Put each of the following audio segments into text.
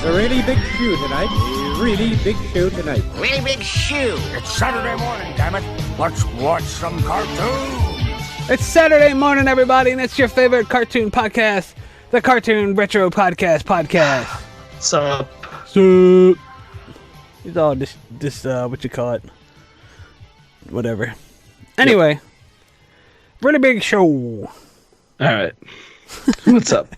a really big shoe tonight. A really big shoe tonight. Really big shoe. It's Saturday morning, damn it. Let's watch some cartoons. It's Saturday morning, everybody, and it's your favorite cartoon podcast, the Cartoon Retro Podcast. Sup? It's all this what you call it? Whatever. Anyway, really big show. All right. What's up?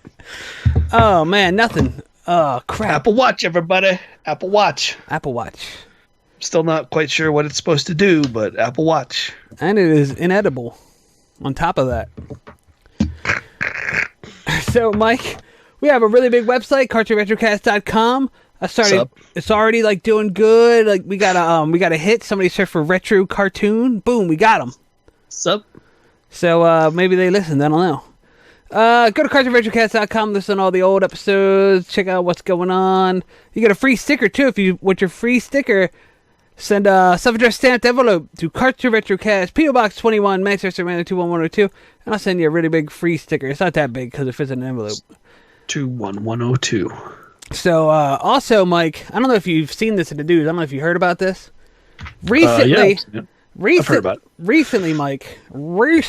Oh man, nothing. Oh crap. Apple Watch, everybody. Apple Watch. Apple Watch. Still not quite sure what it's supposed to do, but Apple Watch. And it is inedible. On top of that. So, Mike, we have a really big website, cartoonretrocast.com. It's already like doing good. Like we got a hit. Somebody searched for retro cartoon. Boom, we got them. Sup? So maybe they listened. I don't know. Go to cartoonretrocast.com. Listen to all the old episodes. Check out what's going on. You get a free sticker too. If you with your free sticker, send a self-addressed stamped envelope to Cartoon Retrocast, P.O. Box 21, Manchester, Maryland 21102, and I'll send you a really big free sticker. It's not that big because it fits in an envelope. 21102. So, also, Mike, I don't know if you've seen this in the news. I don't know if you heard about this. Recently, I've heard about it. Recently, Mike, you've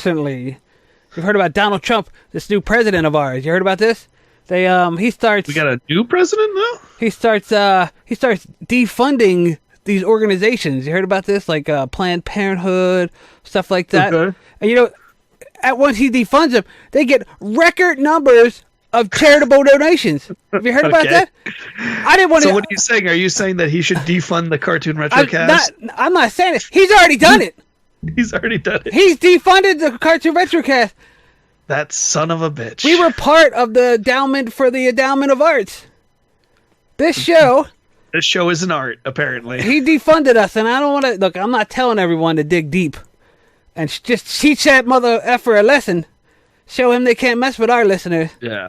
heard about Donald Trump, this new president of ours. You heard about this? He starts. We got a new president now? He starts defunding these organizations. You heard about this? Like Planned Parenthood, stuff like that. Okay. And once he defunds them, they get record numbers of charitable donations. Have you heard about that? I didn't want to. So what are you saying? Are you saying that he should defund the Cartoon Retrocast? I'm not saying it. He's already done it. He's already done it. He's defunded the Cartoon Retrocast. That son of a bitch. We were part of the endowment for the Endowment of Arts. This show is an art, apparently. He defunded us, and I don't want to... Look, I'm not telling everyone to dig deep. And just teach that mother effer a lesson. Show him they can't mess with our listeners. Yeah.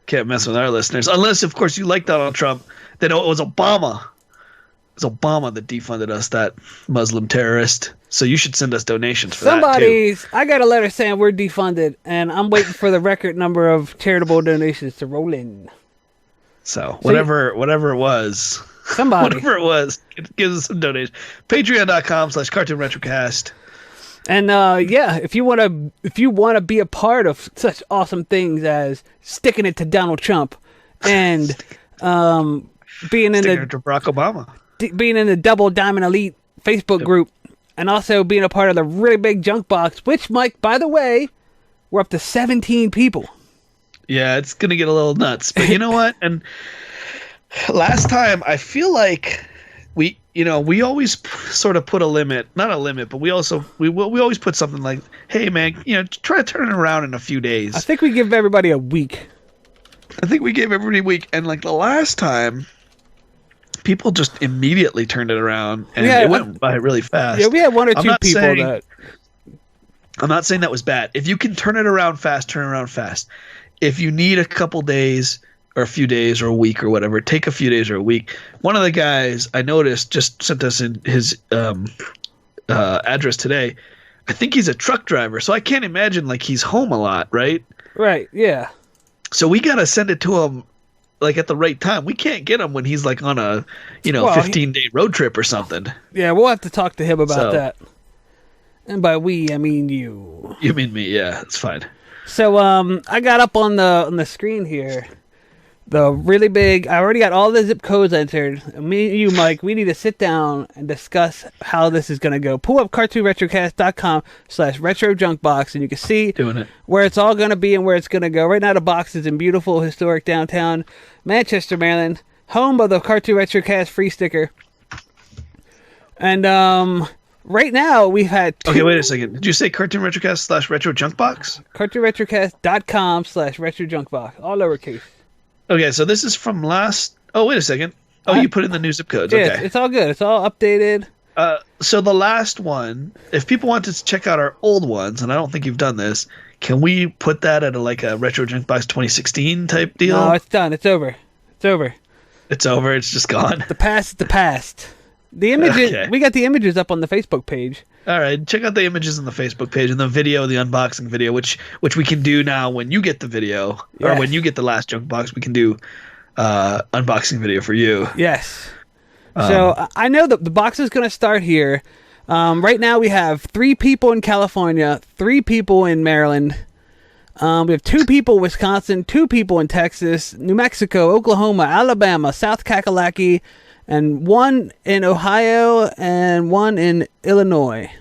Can't mess with our listeners. Unless, of course, you like Donald Trump. Then it was Obama. It was Obama that defunded us, that Muslim terrorist. So you should send us donations for that, too. I got a letter saying we're defunded, and I'm waiting for the record number of charitable donations to roll in. So whatever it was, whatever it was, give us some donations. Patreon.com/CartoonRetrocast. And if you want to be a part of such awesome things as sticking it to Donald Trump and being in to Barack Obama, being in the Double Diamond Elite Facebook group, and also being a part of the really big junk box, which, Mike, by the way, we're up to 17 people. Yeah, it's going to get a little nuts. But you know what? And last time, I feel like we always sort of put a limit. Not a limit, but we always put something like, hey, man, try to turn it around in a few days. I think we give everybody a week. I think we gave everybody a week. And like the last time, people just immediately turned it around. And it went by really fast. Yeah, we had one or two people that... I'm not saying that was bad. If you can turn it around fast, turn it around fast. If you need a couple days or a few days or a week or whatever, take a few days or a week. One of the guys I noticed just sent us in his address today. I think he's a truck driver, so I can't imagine like he's home a lot, right? Right, yeah. So we got to send it to him like at the right time. We can't get him when he's like on a 15-day road trip or something. Yeah, we'll have to talk to him about that. And by we, I mean you. You mean me, yeah, it's fine. So I got up on the screen here the really big. I already got all the zip codes entered. Me and you, Mike, we need to sit down and discuss how this is going to go. Pull up cartoonretrocast.com/retrojunkbox and you can see where it's all going to be and where it's going to go. Right now the box is in beautiful historic downtown Manchester, Maryland, home of the Cartoon Retrocast free sticker. And right now, we've had two... Okay, wait a second. Did you say Cartoon Retrocast /RetroJunkbox? CartoonRetrocast.com/RetroJunkbox. All lowercase. Okay, so this is from last... Oh, wait a second. Oh, you put in the new zip codes. Okay. Yeah, it's all good. It's all updated. So the last one, if people want to check out our old ones, and I don't think you've done this, can we put that at a Retro Junkbox 2016 type deal? No, it's done. It's over. It's over. It's over. It's just gone. The past is the past. The images, we got the images up on the Facebook page. All right, check out the images on the Facebook page and the video, the unboxing video, which we can do now when you get the video or when you get the last junk box. We can do unboxing video for you. Yes. So I know that the box is going to start here. Right now we have 3 people in California, 3 people in Maryland. We have 2 people in Wisconsin, 2 people in Texas, New Mexico, Oklahoma, Alabama, South Kakalaki, and 1 in Ohio and 1 in Illinois.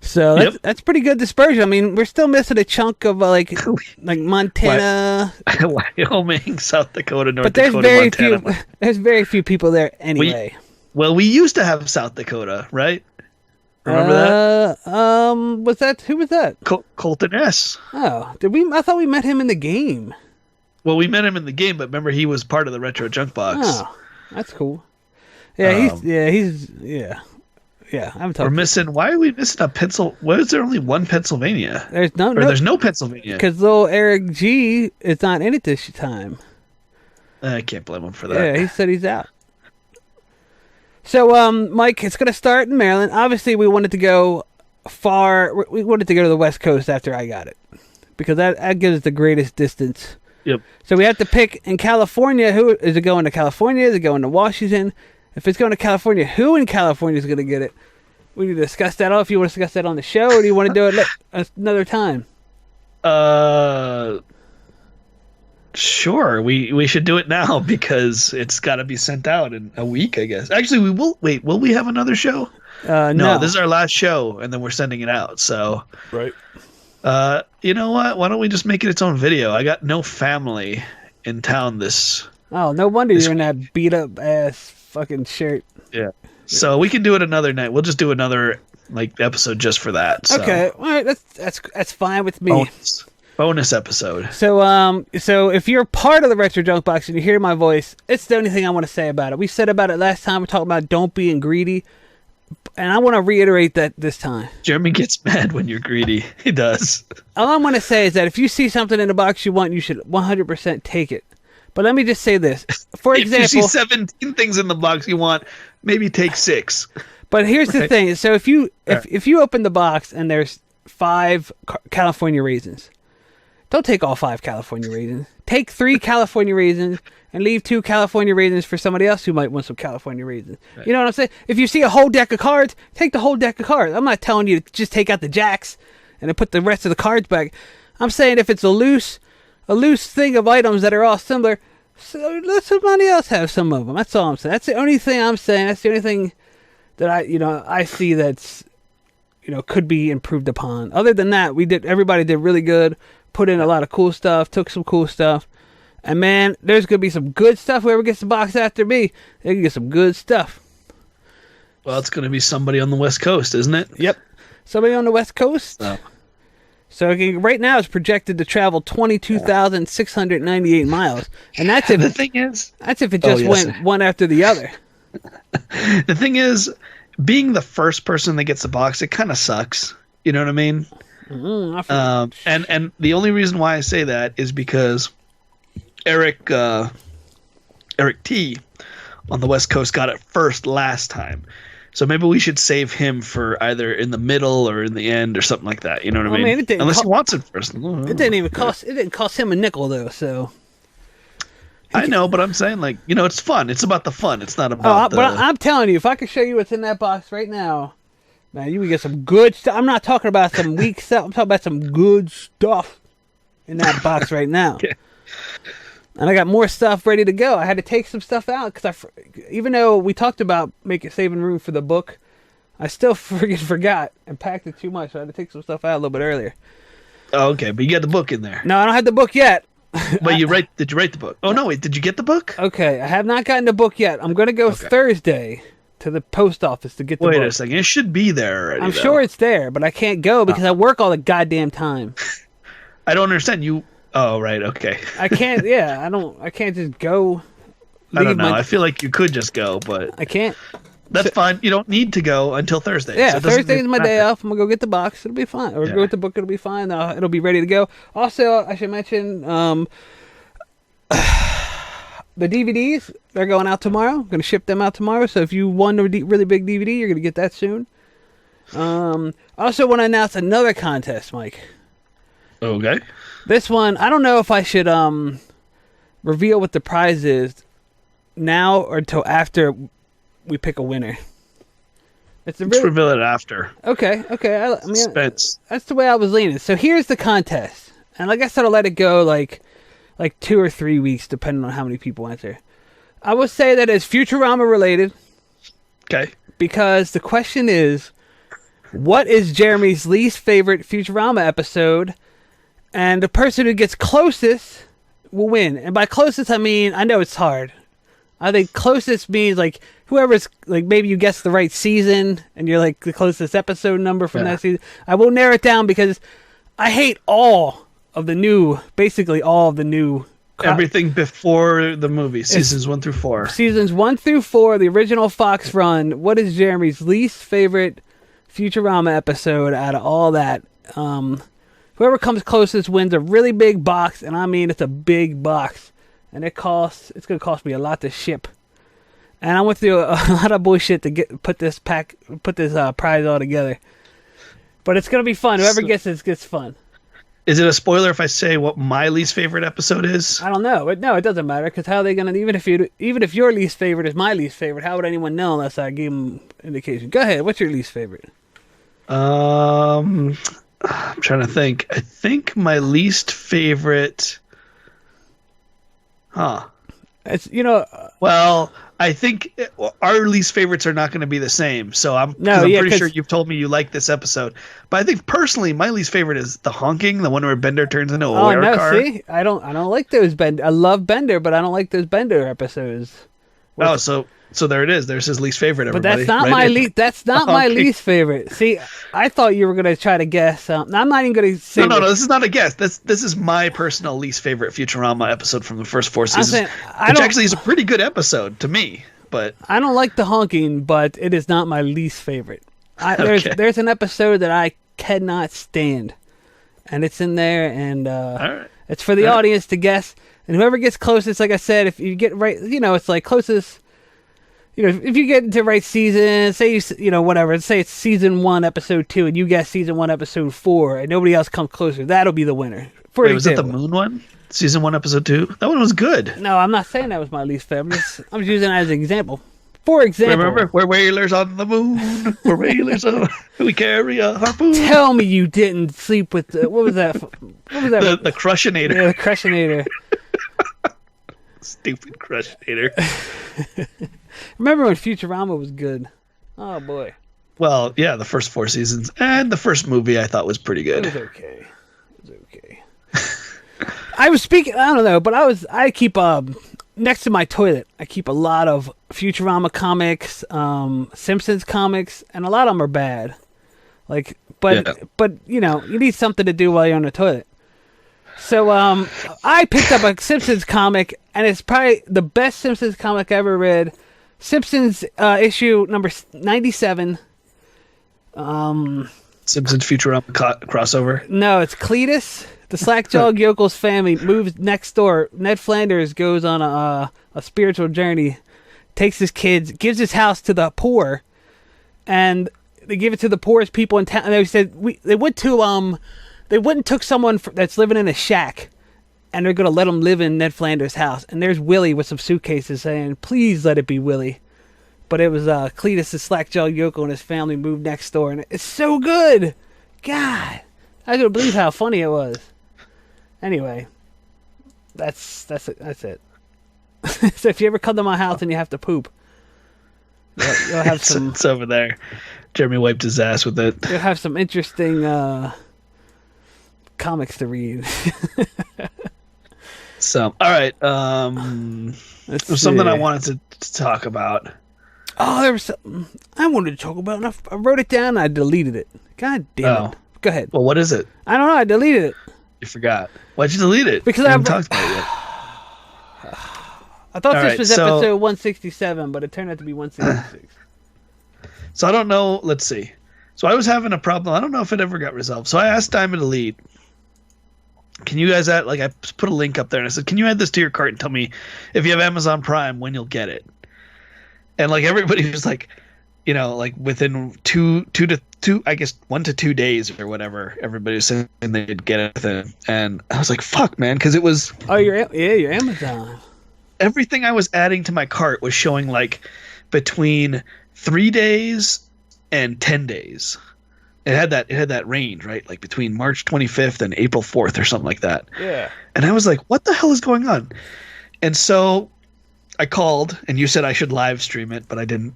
So that's pretty good dispersion. I mean, we're still missing a chunk of like Montana, Wyoming, South Dakota, North but there's Dakota, very Montana. few. There's very few people there anyway. We used to have South Dakota, right? Remember that? Who was that? Colton S. Oh, did we? I thought we met him in the game. Well, we met him in the game, but remember he was part of the Retro Junk Box. Oh, that's cool. Yeah, he's. I'm talking. We're missing. Why are we missing a pencil? Why is there only one Pennsylvania? There's no Pennsylvania because little Eric G is not in it this time. I can't blame him for that. Yeah, he said he's out. So, Mike, it's going to start in Maryland. Obviously, we wanted to go far. We wanted to go to the West Coast after I got it because that gives us the greatest distance. Yep. So we have to pick in California. Who is it going to? California? Is it going to Washington? If it's going to California, who in California is going to get it? We need to discuss that. If you want to discuss that on the show, or do you want to do it another time? Sure. We should do it now because it's got to be sent out in a week, I guess. Actually, we will. Wait, will we have another show? No, this is our last show, and then we're sending it out. So, right. You know what? Why don't we just make it its own video? I got no family in town this. Oh, no wonder you're in that beat up ass fucking shirt. Yeah. So we can do it another night. We'll just do another episode just for that. So. Okay. All right. That's fine with me. Bonus episode. So if you're part of the Retro Junk Box and you hear my voice, it's the only thing I want to say about it. We said about it last time. We talked about don't being greedy, and I want to reiterate that this time. Jeremy gets mad when you're greedy. He does. All I want to say is that if you see something in the box you want, you should 100% take it. But let me just say this. For example, if you see 17 things in the box you want, maybe take 6. But here's the thing. So if you open the box and there's 5 California raisins, don't take all 5 California raisins. Take 3 California raisins and leave 2 California raisins for somebody else who might want some California raisins. Right. You know what I'm saying? If you see a whole deck of cards, take the whole deck of cards. I'm not telling you to just take out the jacks and then put the rest of the cards back. I'm saying if it's a loose thing of items that are all similar, so let somebody else have some of them. That's all I'm saying. That's the only thing I'm saying. That's the only thing that I see that's could be improved upon. Other than that, everybody did really good. Put in a lot of cool stuff. Took some cool stuff, and man, there's gonna be some good stuff. Whoever gets the box after me, they can get some good stuff. Well, it's gonna be somebody on the West Coast, isn't it? Yep, somebody on the West Coast. Oh. So right now it's projected to travel 22,698 miles, and that's if the thing is that's if it just went one after the other. The thing is, being the first person that gets the box, it kind of sucks. You know what I mean? And the only reason why I say that is because Eric T on the West Coast got it first last time. So maybe we should save him for either in the middle or in the end or something like that. You know what I mean? Unless he wants it first. It didn't cost him a nickel though. So I know, but I'm saying it's fun. It's about the fun. It's not about. But I'm telling you, if I could show you what's in that box right now, man, you would get some good stuff. I'm not talking about some weak stuff. I'm talking about some good stuff in that box right now. Okay. And I got more stuff ready to go. I had to take some stuff out because even though we talked about saving room for the book, I still forgot and packed it too much. So I had to take some stuff out a little bit earlier. Oh, okay, but you got the book in there. No, I don't have the book yet. But did you write the book? Oh no, wait, did you get the book? Okay, I have not gotten the book yet. I'm going to go Thursday to the post office to get the book. Wait a second, it should be there already. I'm sure it's there, but I can't go because I work all the goddamn time. I don't understand you. Oh, right, okay. I can't. Yeah, I can't just go. I don't know. I feel like you could just go, but I can't. That's fine. You don't need to go until Thursday. Yeah, so Thursday is my day off. I'm gonna go get the box. It'll be fine. Or go with the book. It'll be fine. It'll be ready to go. Also, I should mention the DVDs. They're going out tomorrow. I'm gonna ship them out tomorrow. So if you want a really big DVD, you're gonna get that soon. Also, want to announce another contest, Mike. Okay. This one, I don't know if I should reveal what the prize is now or until after we pick a winner? Let's reveal it after. Okay. I mean, Suspense. that's the way I was leaning. So here's the contest. And like I said, I'll let it go like 2 or 3 weeks, depending on how many people enter. I will say that it's Futurama related. Okay. Because the question is, what is Jeremy's least favorite Futurama episode? And the person who gets closest will win. And by closest, I mean, I know it's hard. I think closest means like whoever's like, maybe you guess the right season and you're like the closest episode number from that season. I will narrow it down because I hate basically all of the new. Everything before the movie, seasons 1 through 4. Seasons 1 through 4, the original Fox run. What is Jeremy's least favorite Futurama episode out of all that? Whoever comes closest wins a really big box, and I mean it's a big box. And it's going to cost me a lot to ship. And I went through a lot of bullshit to put this prize all together. But it's going to be fun. Whoever gets this gets fun. Is it a spoiler if I say what my least favorite episode is? I don't know. No, it doesn't matter because how are they going to even if your least favorite is my least favorite, how would anyone know unless I gave them indication? Go ahead. What's your least favorite? I'm trying to think. I think my least favorite. It's Well, I think our least favorites are not going to be the same. So I'm pretty sure you've told me you like this episode. But I think personally, my least favorite is the honking, the one where Bender turns into a wire car. See, I don't like those Bender. I love Bender, but I don't like those Bender episodes. So there it is. There's his least favorite. But that's not my least. That's not my least favorite. See, I thought you were going to try to guess. I'm not even going to say. No. This is not a guess. This is my personal least favorite Futurama episode from the first 4 seasons, which actually is a pretty good episode to me. But I don't like the honking, but it is not my least favorite. There's an episode that I cannot stand, and it's in there, and it's for the audience to guess. And whoever gets closest, like I said, if you get right, it's like closest. If you get into right season, say whatever, say it's season 1, episode 2, and you guess season 1, episode 4, and nobody else comes closer, that'll be the winner. Wait, was it the Moon one? Season 1, episode 2? That one was good. No, I'm not saying that was my least favorite. I'm just using it as an example. For example, remember, we're whalers on the moon. We're whalers on. We carry a harpoon. Tell me you didn't sleep with what was that? The Crushinator. Yeah, the Crushinator. Stupid Crushinator. Remember when Futurama was good? Oh boy. Well, yeah, the first 4 seasons and the first movie I thought was pretty good. It was okay. I was speaking. I don't know, but I keep next to my toilet. I keep a lot of Futurama comics, Simpsons comics, and a lot of them are bad. But you need something to do while you're on the toilet. So I picked up a Simpsons comic, and it's probably the best Simpsons comic I ever read. Simpsons issue number 97. Simpsons Futurama crossover. No, it's Cletus. The slack-jawed yokel's family moves next door. Ned Flanders goes on a spiritual journey, takes his kids, gives his house to the poor, and they give it to the poorest people in town. And they said they went and took someone that's living in a shack, and they're going to let him live in Ned Flanders' house. And there's Willie with some suitcases saying, "Please let it be Willie." But it was Cletus, the slack-jawed yokel, and his family moved next door, and it's so good. God, I couldn't believe how funny it was. Anyway, that's it. So if you ever come to my house and you have to poop, you'll have some. It's over there. Jeremy wiped his ass with it. You'll have some interesting comics to read. So, all right. There's something I wanted to talk about. Oh, there was something I wanted to talk about. And I wrote it down and I deleted it. God damn it. Go ahead. Well, what is it? I don't know. I deleted it. You forgot. Why'd you delete it? Because I haven't talked about it yet. I thought this was episode 167, but it turned out to be 166. So I don't know. Let's see. So I was having a problem. I don't know if it ever got resolved. So I asked Diamond to lead. Can you guys add, I put a link up there and I said, can you add this to your cart and tell me if you have Amazon Prime when you'll get it? And everybody was like, like within I guess 1 to 2 days or whatever, everybody was saying they'd get it within. And I was like, fuck, man, because it was. Oh, your Amazon. Everything I was adding to my cart was showing like between 3 days and 10 days. It had that range, right? Like between March 25th and April 4th or something like that. Yeah. And I was like, what the hell is going on? And so I called, and you said I should live stream it, but I didn't.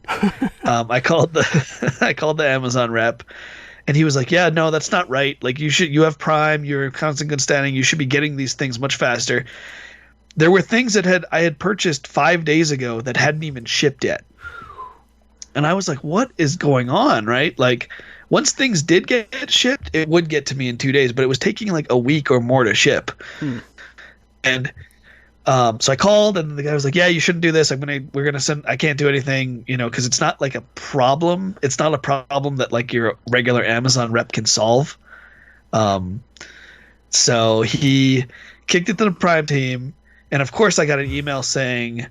I called the Amazon rep, and he was like, yeah, no, that's not right. Like you have Prime, you're in constant good standing, you should be getting these things much faster. There were things that I had purchased 5 days ago that hadn't even shipped yet. And I was like, what is going on, right? Like, once things did get shipped, it would get to me in 2 days, but it was taking like a week or more to ship. And so I called, and the guy was like, yeah, you shouldn't do this. We're gonna send. I can't do anything, because it's not like a problem. It's not a problem that like your regular Amazon rep can solve. So he kicked it to the Prime team, and of course I got an email saying,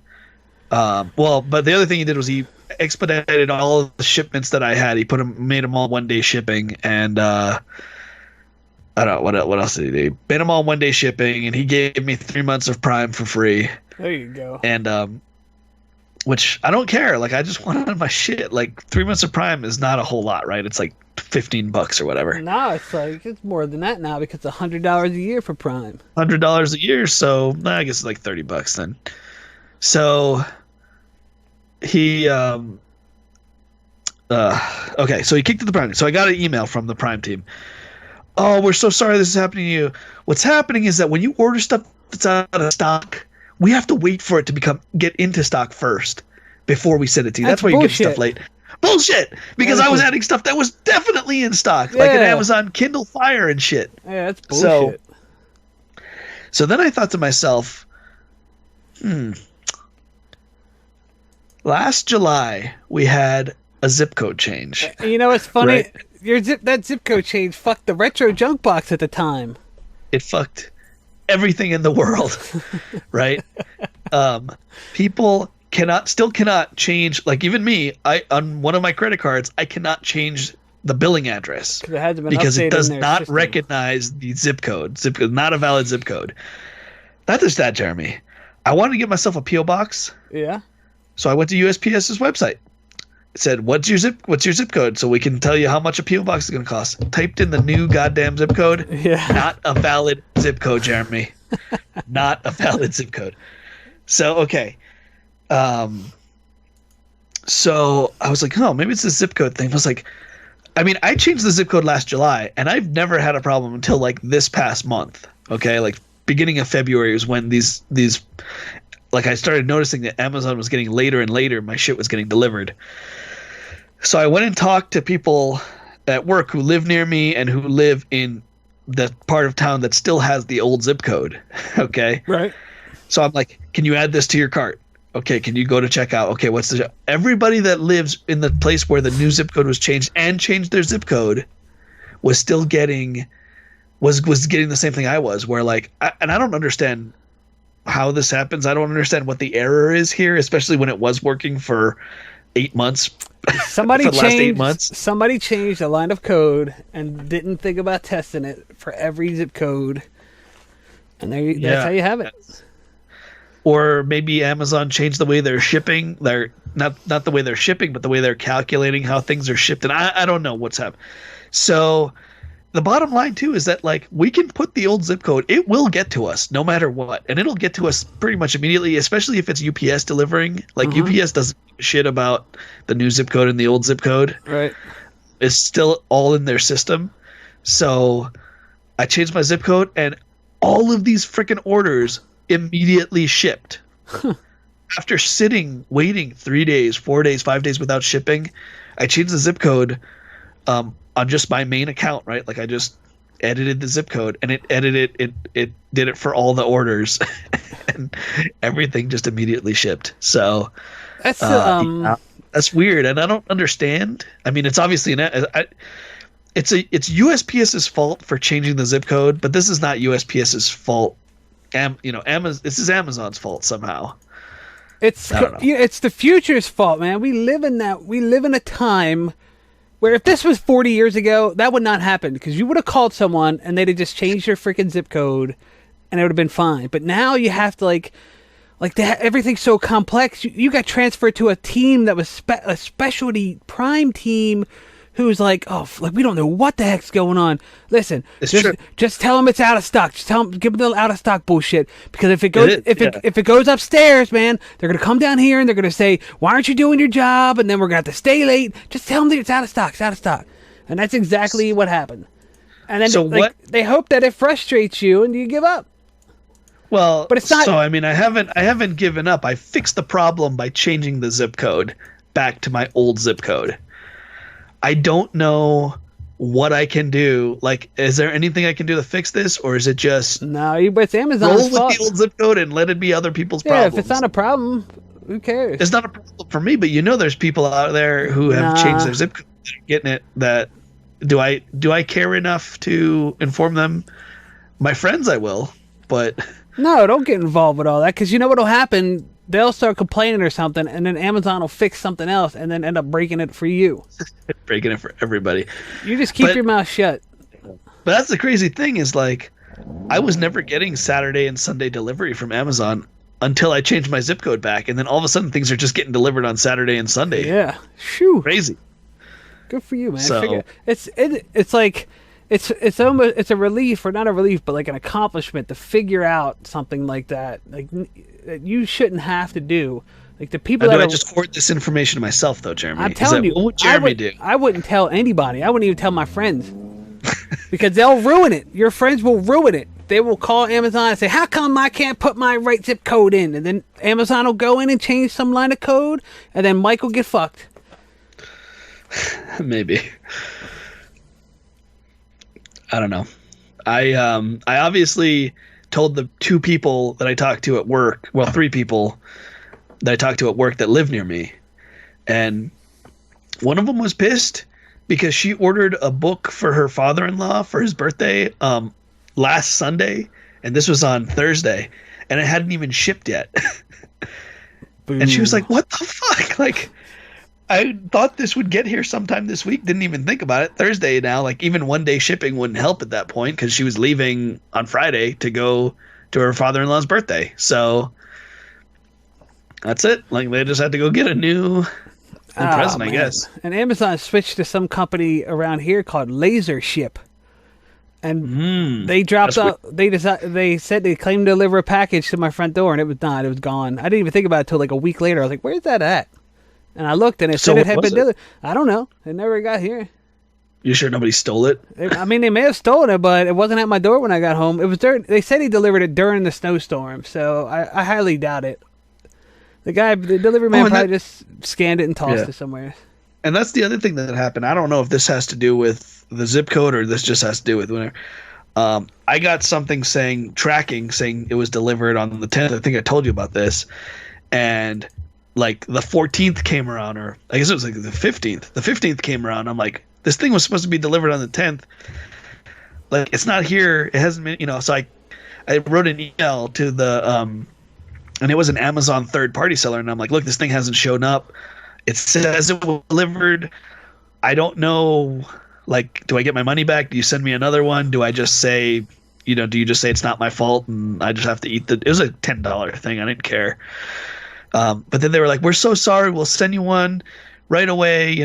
but the other thing he did was he expedited all of the shipments that I had. He made them all 1 day shipping, and I don't know what else did he do. He made them all 1 day shipping, and he gave me 3 months of Prime for free. There you go. And which I don't care. Like, I just wanted my shit. Like, 3 months of Prime is not a whole lot, right? It's like $15 or whatever. No, it's more than that now because it's $100 a year for Prime. $100 a year, so I guess it's like $30 then. So he okay, so he kicked it to the Prime. So I got an email from the Prime team. Oh, we're so sorry this is happening to you. What's happening is that when you order stuff that's out of stock, we have to wait for it to get into stock first before we send it to you. That's why you're getting stuff late. Bullshit! Because I was adding stuff that was definitely in stock, like an Amazon Kindle Fire and shit. Yeah, that's bullshit. So then I thought to myself, last July we had a zip code change. You know what's funny? Right? That zip code change fucked the retro junk box at the time. It fucked everything in the world, right? People still cannot change. Like, even me, on one of my credit cards, I cannot change the billing address because it does not recognize the zip code. Zip code, not a valid zip code. Not just that, Jeremy. I wanted to get myself a PO box. Yeah. So I went to USPS's website. It said, "What's your zip code, so we can tell you how much a PO box is going to cost." Typed in the new goddamn zip code. Yeah. Not a valid zip code, Jeremy. Not a valid zip code. So okay. So I was like, oh, maybe it's a zip code thing. I was like, I changed the zip code last July, and I've never had a problem until like this past month. Okay, like beginning of February was when these like I started noticing that Amazon was getting later and later. My shit was getting delivered. So I went and talked to people at work who live near me and who live in the part of town that still has the old zip code. Okay. Right. So I'm like, can you add this to your cart? Okay. Can you go to checkout? Okay. Everybody that lives in the place where the new zip code was changed and changed their zip code was still getting the same thing I was, where like, I don't understand how this happens. I don't understand what the error is here, especially when it was working for 8 months. Somebody for the last 8 months. Somebody changed a line of code and didn't think about testing it for every zip code, and that's how you have it. Or maybe Amazon changed the way they're shipping. They're not the way they're shipping, but the way they're calculating how things are shipped. And I don't know what's happening. So the bottom line too is that like we can put the old zip code, it will get to us no matter what, and it'll get to us pretty much immediately, especially if it's UPS delivering. Like UPS doesn't give a shit about the new zip code and the old zip code. Right. It's still all in their system. So I changed my zip code, and all of these freaking orders immediately shipped. After waiting 3 days, 4 days, 5 days without shipping, I changed the zip code on just my main account, right? Like I just edited the zip code, and it did it for all the orders, and everything just immediately shipped. So that's that's weird, and I don't understand. It's obviously it's USPS's fault for changing the zip code, but this is not USPS's fault. This is Amazon's fault somehow. It's it's the future's fault, man. We live in a time where if this was 40 years ago, that would not happen because you would have called someone and they'd have just changed your freaking zip code and it would have been fine. But now you have to everything's so complex. You got transferred to a team that was a specialty prime team who's like, we don't know what the heck's going on. Listen, just tell them it's out of stock. Just give them the out of stock bullshit. Because if it goes upstairs, man, they're gonna come down here and they're gonna say, why aren't you doing your job? And then we're gonna have to stay late. Just tell them that it's out of stock. It's out of stock. And that's exactly what happened. And then they hope that it frustrates you and you give up. Well, but it's not. So I haven't given up. I fixed the problem by changing the zip code back to my old zip code. I don't know what I can do. Like, is there anything I can do to fix this, or is it just no? But it's Amazon's roll with the old zip code and let it be other people's problems? Yeah, if it's not a problem, who cares? It's not a problem for me, but there's people out there who have changed their zip code, getting it. That do I care enough to inform them? My friends, I will, but no, don't get involved with all that because you know what'll happen. They'll start complaining or something, and then Amazon will fix something else and then end up breaking it for you. Breaking it for everybody. You just keep your mouth shut. But that's the crazy thing is, like, I was never getting Saturday and Sunday delivery from Amazon until I changed my zip code back. And then all of a sudden things are just getting delivered on Saturday and Sunday. Yeah. Shoo. Crazy. Good for you, man. So, it's like... It's almost it's a relief, or not a relief, but like an accomplishment to figure out something like that, like that you shouldn't have to do. Like the people I just hoard this information to myself, though, Jeremy. I'm telling you, what would Jeremy do? I wouldn't tell anybody. I wouldn't even tell my friends because they'll ruin it. Your friends will ruin it. They will call Amazon and say, "How come I can't put my right zip code in?" And then Amazon will go in and change some line of code, and then Mike will get fucked. Maybe. I don't know. I obviously told the two people that I talked to at work, well, three people that I talked to at work that live near me. And one of them was pissed because she ordered a book for her father-in-law for his birthday last Sunday, and this was on Thursday, and it hadn't even shipped yet. And she was like, what the fuck? Like, I thought this would get here sometime this week. Didn't even think about it. Thursday now, like even one day shipping wouldn't help at that point because she was leaving on Friday to go to her father-in-law's birthday. So that's it. Like they just had to go get a new present, I guess. And Amazon switched to some company around here called Laser Ship. And they dropped out. They said they claimed to deliver a package to my front door, and it was not. It was gone. I didn't even think about it until like a week later. I was like, "Where's that at?" And I looked, and it said it had been delivered. I don't know. It never got here. You sure nobody stole it? I mean, they may have stolen it, but it wasn't at my door when I got home. It was during. They said he delivered it during the snowstorm, so I highly doubt it. The delivery man probably just scanned it and tossed it somewhere. And that's the other thing that happened. I don't know if this has to do with the zip code or this just has to do with whatever. I got something saying it was delivered on the 10th. I think I told you about this. And like the 14th came around, or I guess it was like the 15th. The 15th came around. I'm like, this thing was supposed to be delivered on the 10th. Like, it's not here. It hasn't been, so I wrote an email to the, and it was an Amazon third-party seller. And I'm like, look, this thing hasn't shown up. It says it was delivered. I don't know. Like, do I get my money back? Do you send me another one? Do I just say, do you just say it's not my fault and I just have to eat it was a $10 thing. I didn't care. But then they were like, we're so sorry. We'll send you one right away.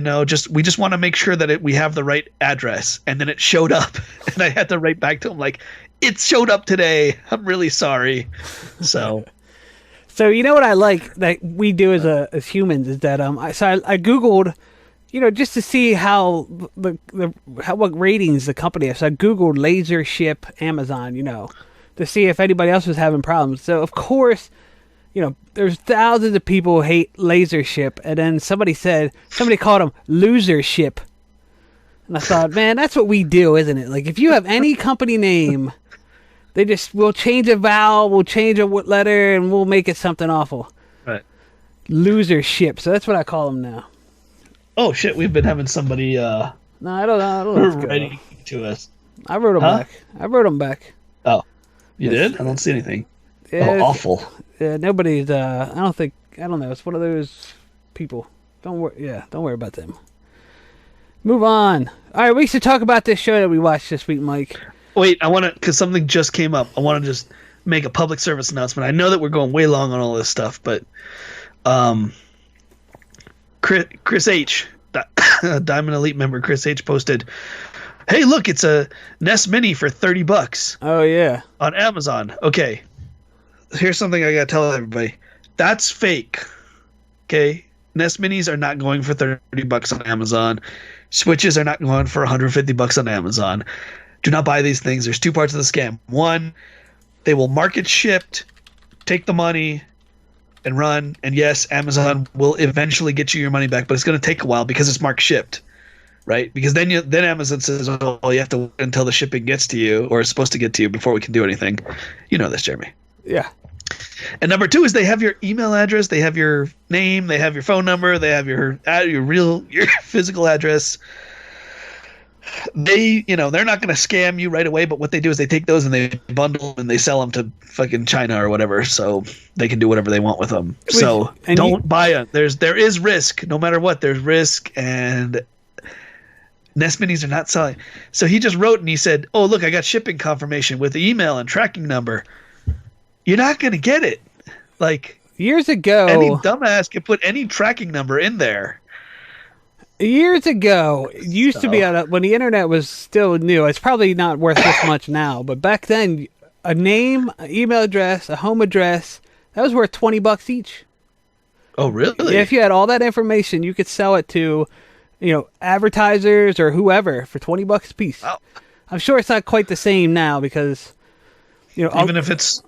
We just want to make sure that we have the right address. And then it showed up and I had to write back to them like, it showed up today. I'm really sorry. So you know what I like that we do as humans is that I Googled, just to see how what ratings the company has. So I Googled Laser Ship Amazon, to see if anybody else was having problems. So of course, there's thousands of people who hate Laser Ship, and then somebody called them Loser Ship. And I thought, man, that's what we do, isn't it? Like if you have any company name, we'll change a vowel, we'll change a letter, and we'll make it something awful. Right. Loser Ship. So that's what I call them now. Oh shit, we've been having somebody No, I don't know. Writing to us. I wrote them back. Oh. You did? I don't see anything. Yeah, awful. Yeah, nobody's I don't think I don't know. It's one of those people. Don't worry about them. Move on. All right, we should talk about this show that we watched this week, Mike. Wait, I want to, because something just came up. I want to just make a public service announcement. I know that we're going way long on all this stuff, but Chris H, Diamond Elite member Chris H posted, "Hey, look, it's a NES Mini for $30." Oh yeah, on Amazon. Okay, here's something I gotta tell everybody. That's fake. Okay, NES Minis are not going for $30 on Amazon. Switches are not going for $150 on Amazon. Do not buy these things. There's two parts of the scam. One, they will market shipped, take the money, and run. And yes, Amazon will eventually get you your money back, but it's going to take a while because it's marked shipped, right? Because then Amazon says, "Oh, you have to wait until the shipping gets to you, or is supposed to get to you, before we can do anything." You know this, Jeremy. Yeah. And number two is they have your email address, they have your name, they have your phone number, they have your physical address. They're not going to scam you right away, but what they do is they take those and they bundle them and they sell them to fucking China or whatever, so they can do whatever they want with them. So don't buy them. There is risk, no matter what. There's risk, and NES Minis are not selling. So he just wrote and he said, "Oh, look, I got shipping confirmation with the email and tracking number." You're not going to get it. Like, years ago, any dumbass can put any tracking number in there. Years ago, it used to be when the internet was still new. It's probably not worth this much now, but back then, a name, an email address, a home address, that was worth $20 each. Oh, really? Yeah, if you had all that information, you could sell it to, advertisers or whoever for $20 a piece. Wow. I'm sure it's not quite the same now because, even if it's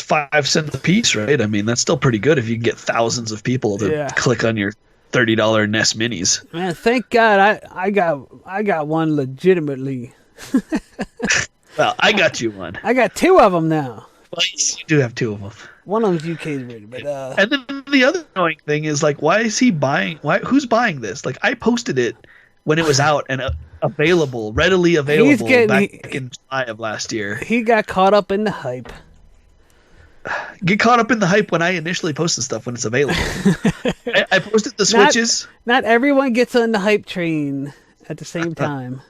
5 cents a piece, right? I mean, that's still pretty good if you can get thousands of people to click on your $30 NES Minis. Man, thank God I got one legitimately. Well, I got you one. I got two of them now. Well, you do have two of them. One of them's UK's rated, but and then the other annoying thing is, like, why is he buying? Who's buying this? Like, I posted it when it was out and readily available back in July of last year. He got caught up in the hype. Get caught up in the hype when I initially posted stuff when it's available. I posted the Switches. Not everyone gets on the hype train at the same time.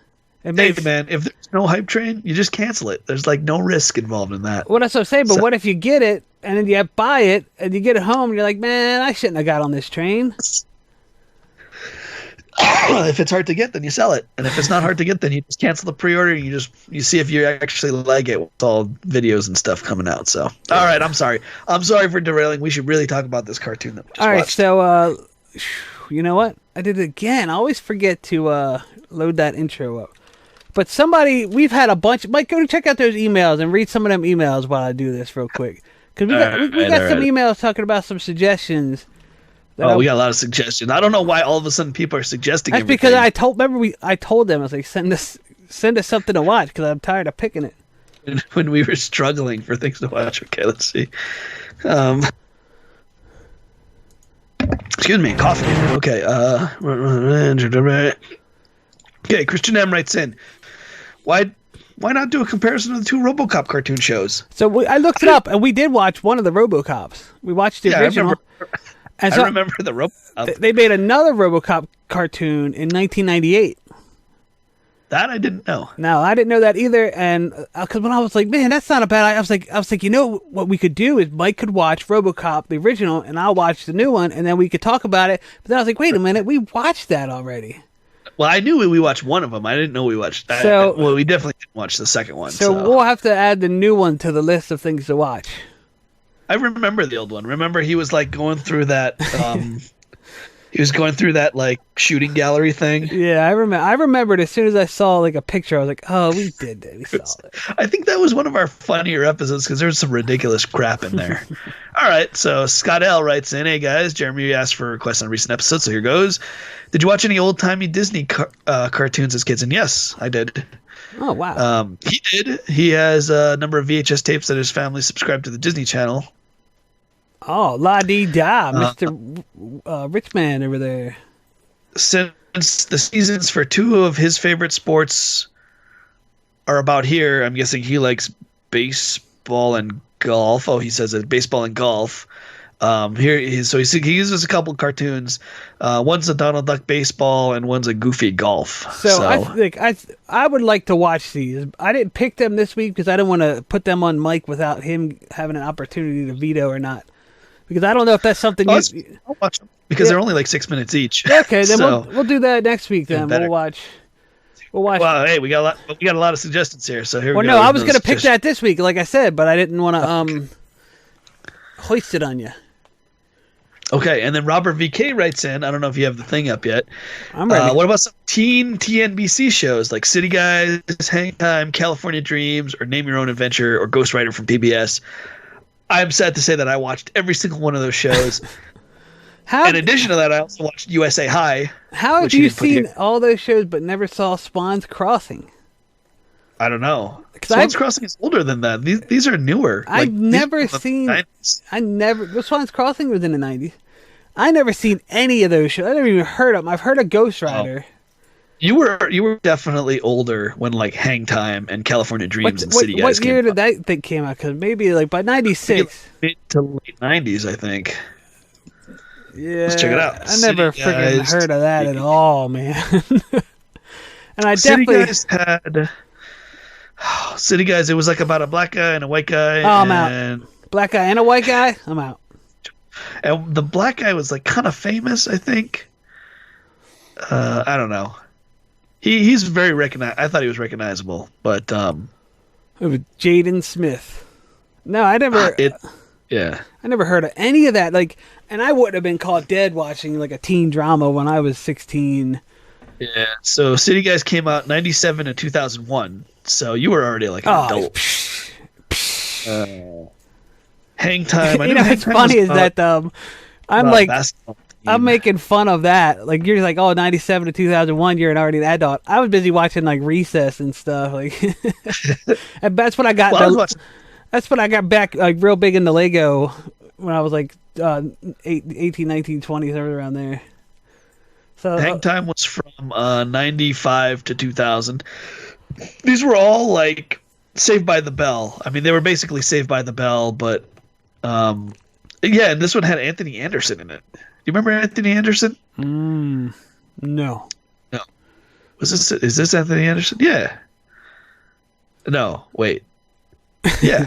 Hey, man, if there's no hype train, you just cancel it. There's like no risk involved in that. Well, that's what I'm saying. But what if you get it and then you buy it and you get it home and you're like, man, I shouldn't have got on this train. If it's hard to get, then you sell it, and if it's not hard to get, then you just cancel the pre-order and you see if you actually like it with all videos and stuff coming out. So, all right, I'm sorry for derailing. We should really talk about this cartoon that we just watched. So you know what? I did it again. I always forget to load that intro up. But we've had a bunch. Mike, go check out those emails and read some of them emails while I do this real quick, because we got some emails talking about some suggestions. We got a lot of suggestions. I don't know why all of a sudden people are suggesting That's everything. because I told them, I was like, send us something to watch because I'm tired of picking it. When we were struggling for things to watch. Okay, let's see. Excuse me, coffee. Okay. Okay, Christian M writes in, why not do a comparison of the two RoboCop cartoon shows? So I looked it up, and we did watch one of the RoboCops. We watched the original. I remember the RoboCop. They made another RoboCop cartoon in 1998. That I didn't know. No, I didn't know that either. And because when I was like, man, that's not a bad idea. I was like, what we could do is Mike could watch RoboCop, the original, and I'll watch the new one, and then we could talk about it. But then I was like, wait a minute, we watched that already. Well, I knew we watched one of them. I didn't know we watched that. Well, we definitely didn't watch the second one. So we'll have to add the new one to the list of things to watch. I remember the old one. Remember, he was like going through that. He was going through that like shooting gallery thing. Yeah, I remembered as soon as I saw like a picture. I was like, "Oh, we did that. We saw it." I think that was one of our funnier episodes because there's some ridiculous crap in there. All right, so Scott L writes in, "Hey guys, Jeremy asked for requests on a recent episode, so here goes. Did you watch any old timey Disney cartoons as kids?" And yes, I did. Oh wow. He did. He has a number of VHS tapes that his family subscribed to the Disney Channel. Oh, la-dee-da, Mr. Richman over there. Since the seasons for two of his favorite sports are about here, I'm guessing he likes baseball and golf. Oh, he says it, baseball and golf. He uses a couple cartoons. One's a Donald Duck baseball and one's a Goofy golf. So I would like to watch these. I didn't pick them this week because I didn't want to put them on Mike without him having an opportunity to veto or not. Because I don't know if that's something I'll watch them because they're only like 6 minutes each. Okay, then we'll do that next week. Then we'll watch. Well, hey, we got a lot of suggestions here. So here we go. Well, no, I was going to pick that this week, like I said, but I didn't want to hoist it on you. Okay, and then Robert VK writes in. I don't know if you have the thing up yet. I'm ready. What about some teen TNBC shows like City Guys, Hang Time, California Dreams, or Name Your Own Adventure, or Ghost Rider from PBS? I'm sad to say that I watched every single one of those shows. In addition to that, I also watched USA High. How have you seen all those shows but never saw Swan's Crossing? I don't know. Swan's Crossing is older than that. These are newer. I've never seen. Swan's Crossing was in the 90s. I never seen any of those shows. I never even heard of them. I've heard of Ghost Rider. You were definitely older when like Hang Time and California Dreams and City Guys came out. What year did that thing came out? Because maybe like by 96. Mid to late 90s, I think. Yeah. Let's check it out. I never freaking heard of that at all, man. And I City definitely. Guys had. City Guys, it was like about a black guy and a white guy. Oh, I'm out. Black guy and a white guy? I'm out. And the black guy was like kind of famous, I think. I don't know. He's very recognized. I thought he was recognizable, but it was Jaden Smith. No, I never. Yeah. I never heard of any of that. Like, and I wouldn't have been caught dead watching like a teen drama when I was 16. Yeah. So City Guys came out 97 and 2001. So you were already like an adult. Hang Time. You know what's funny is that I'm making fun of that. Like you're like, 97 to 2001, you're already an adult. I was busy watching like Recess and stuff. Like, and that's when I got. That's when I got back like real big into Lego when I was like 18, 19, 20, somewhere around there. So Hang Time was from 95 to 2000. These were all like Saved by the Bell. I mean, they were basically Saved by the Bell, but and this one had Anthony Anderson in it. Do you remember Anthony Anderson? No. Is this Anthony Anderson? Yeah. No, wait. Yeah.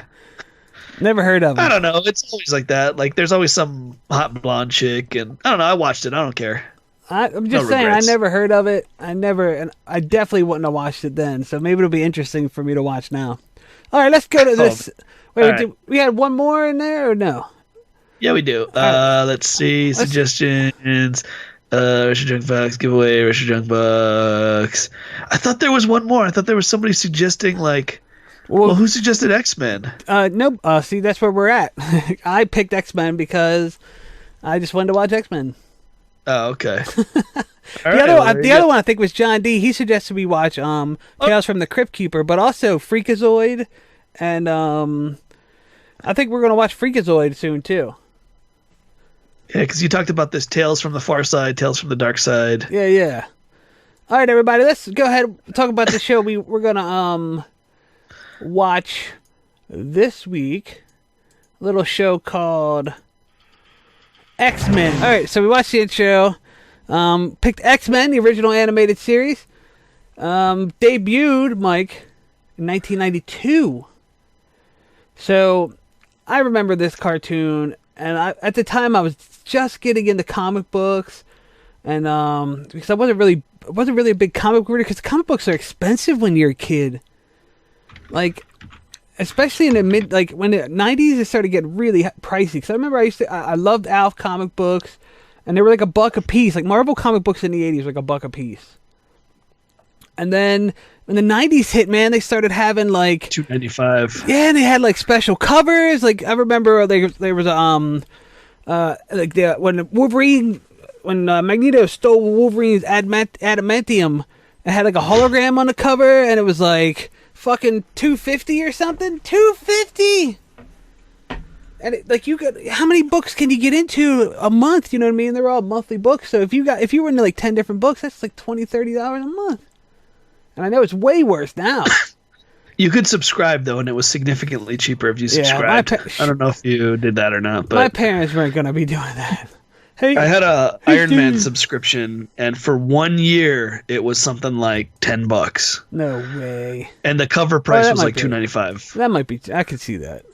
Never heard of him. I don't know. It's always like that. Like, there's always some hot blonde chick, and I don't know. I watched it. I don't care. I'm just saying, regrets. I never heard of it. And I definitely wouldn't have watched it then. So maybe it'll be interesting for me to watch now. All right, let's go to this. Wait, we had one more in there or no? Yeah, we do. Let's see. Suggestions. Richard Junk Box giveaway. Richard Junk Box. I thought there was one more. I thought there was somebody suggesting like. Well, who suggested X-Men? Nope. See, that's where we're at. I picked X-Men because I just wanted to watch X-Men. Oh, okay. The other one I think was John D. He suggested we watch Tales from the Crypt Keeper, but also Freakazoid, and I think we're going to watch Freakazoid soon too. Yeah, because you talked about this Tales from the Far Side, Tales from the Dark Side. Yeah. All right, everybody, let's go ahead and talk about the show we're going to watch this week. A little show called X-Men. All right, so we watched the intro. Picked X-Men, the original animated series. Debuted, Mike, in 1992. So I remember this cartoon, and at the time I was just getting into comic books, and because I wasn't really a big comic book reader, because comic books are expensive when you're a kid. Like, especially in the when the 90s, it started getting really pricey. Because I remember I loved Alf comic books, and they were like $1 a piece. Like Marvel comic books in the 80s were like $1 a piece. And then when the 90s hit, man, they started having like $2.95. Yeah, and they had like special covers. Like I remember there was when Magneto stole Wolverine's adamantium, it had like a hologram on the cover, and it was like fucking $2.50 or something. $2.50. And how many books can you get into a month? You know what I mean? They're all monthly books. So if you were into like 10 different books, that's like $20-$30 a month. And I know it's way worse now. You could subscribe though, and it was significantly cheaper if you subscribed. I don't know if you did that or not, but my parents weren't going to be doing that. Hey, I had a Iron Man subscription, and for 1 year it was something like $10. No way. And the cover price was like $2.95. That might be. I could see that.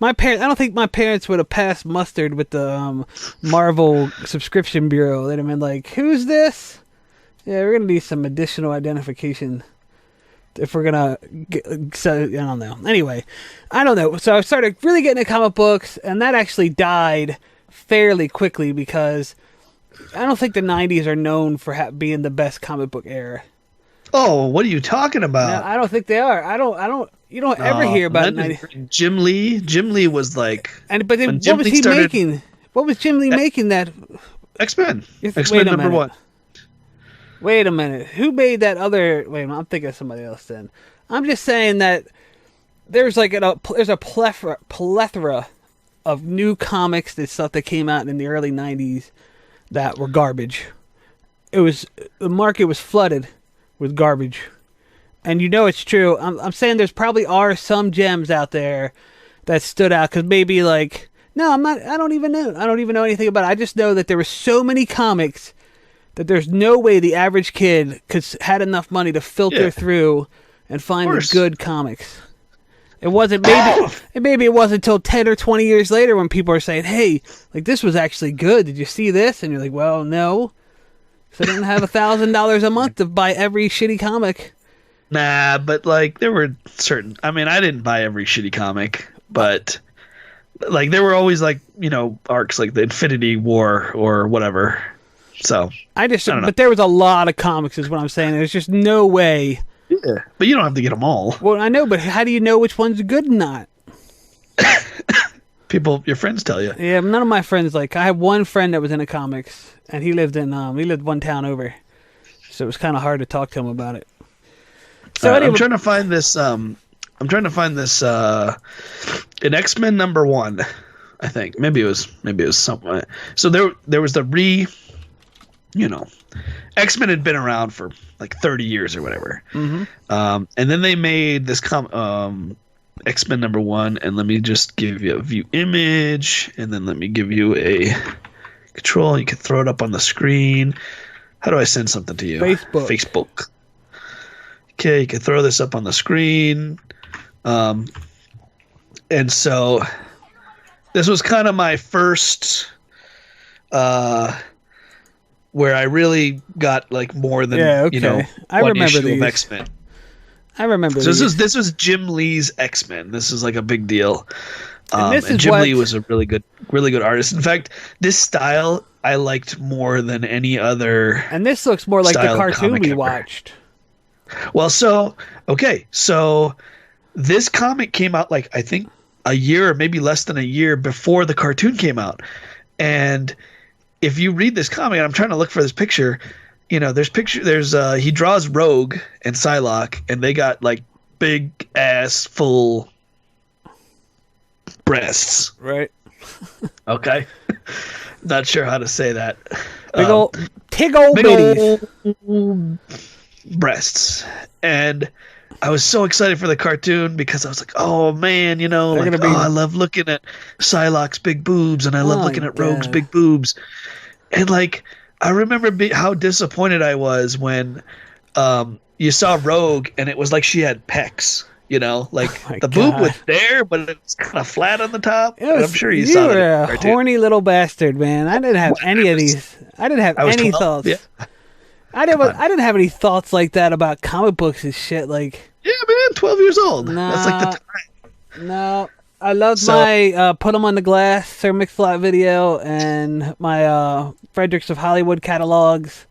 I don't think my parents would have passed mustard with the Marvel subscription bureau. They'd have been like, "Who's this?" Yeah, we're gonna need some additional identification if we're gonna get. So I don't know. Anyway, I don't know. So I started really getting into comic books, and that actually died fairly quickly because I don't think the '90s are known for being the best comic book era. Oh, what are you talking about? No, I don't think they are. I don't. You don't ever hear about Jim Lee. Jim Lee was like. But then, what was he making? What was Jim Lee making that? X-Men. X-Men #1. Wait a minute. Who made that other? Wait a minute. I'm thinking of somebody else. Then I'm just saying that there's like there's a plethora of new comics and stuff that came out in the early '90s that were garbage. The market was flooded with garbage. And you know it's true. I'm saying there's probably are some gems out there that stood out because maybe like no, I'm not. I don't even know. I don't even know anything about it. I just know that there were so many comics that there's no way the average kid had enough money to filter through and find the good comics. It wasn't maybe it wasn't until 10 or 20 years later when people are saying, "Hey, like this was actually good. Did you see this?" And you're like, "Well, no." So I didn't have $1,000 a month to buy every shitty comic. Nah, but like there were certain. I mean, I didn't buy every shitty comic, but like there were always like arcs like the Infinity War or whatever. So I don't know. But there was a lot of comics, is what I'm saying. There's just no way. Yeah, but you don't have to get them all. Well, I know, but how do you know which one's good and not? Your friends tell you. Yeah, none of my friends I had one friend that was into comics, and he lived one town over, so it was kind of hard to talk to him about it. So anyway, I'm trying to find this. In X-Men #1, I think maybe it was something. So there was the X-Men had been around for like 30 years or whatever. Mm-hmm. And then they made this X-Men #1, and let me just give you a view image, and then let me give you a control. You can throw it up on the screen. How do I send something to you? Facebook. Okay, you can throw this up on the screen. And so this was kind of my first where I really got like more than I one remember issue these. of X-Men. I remember. So this was Jim Lee's X-Men. This is like a big deal. And Jim Lee was a really good artist. In fact, this style I liked more than any other. And this looks more like the cartoon we watched. Well, so this comic came out like I think a year or maybe less than a year before the cartoon came out. And if you read this comic, and I'm trying to look for this picture, he draws Rogue and Psylocke, and they got like big ass full breasts. Right. Okay. Not sure how to say that. Big old bitties. Breasts. And I was so excited for the cartoon because I was like, oh man, I love looking at Psylocke's big boobs, and I love looking at Rogue's big boobs. And like I remember how disappointed I was when you saw Rogue and it was like she had pecs. The boob was there, but it was kind of flat on the top. I'm sure you saw it. You were a horny little bastard, man. I didn't have any of these. I didn't have any 12, thoughts. Yeah. I didn't have any thoughts like that about comic books and shit. Like, yeah, man, 12 years old. That's like the time. No, I loved my Put 'em on the Glass Sir Mix-a-Lot video and my Fredericks of Hollywood catalogs,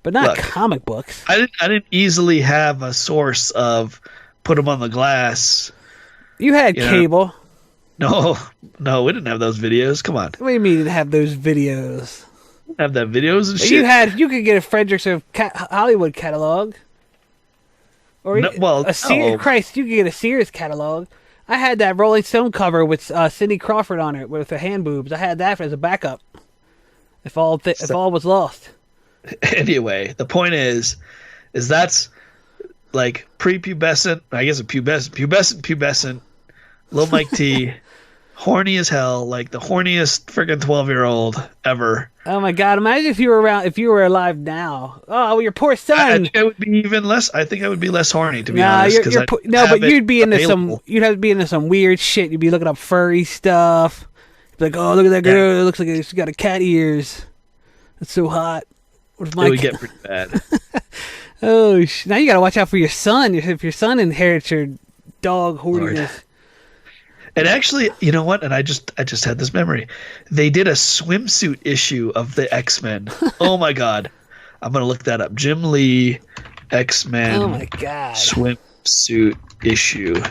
but not comic books. I didn't easily have a source of Put 'em on the Glass. You had cable. No, we didn't have those videos. Come on. What do you mean you didn't have those videos? Have that videos and shit. You could get a Fredericks of Hollywood catalog, or Christ, you could get a Sears catalog. I had that Rolling Stone cover with Cindy Crawford on it with her hand boobs. I had that as a backup. If all was lost. Anyway, the point is that's like prepubescent, I guess a pubescent, Lil Mike T, horny as hell, like the horniest freaking 12-year-old ever. Oh my God! Imagine if you were alive now. Oh, your poor son. I think I would be even less. I think I would be less horny, to be Nah, honest. but you'd be into available. You'd have to be into some weird shit. You'd be looking up furry stuff. You'd be like, oh, look at that girl. It looks like she's got a cat ears. That's so hot. What's my It would get pretty bad. Oh, now you gotta watch out for your son. If your son inherits your dog horniness. And actually, you know what? And I just had this memory. They did a swimsuit issue of the X-Men. Oh my God. I'm going to look that up. Jim Lee X-Men Oh my God. swimsuit issue.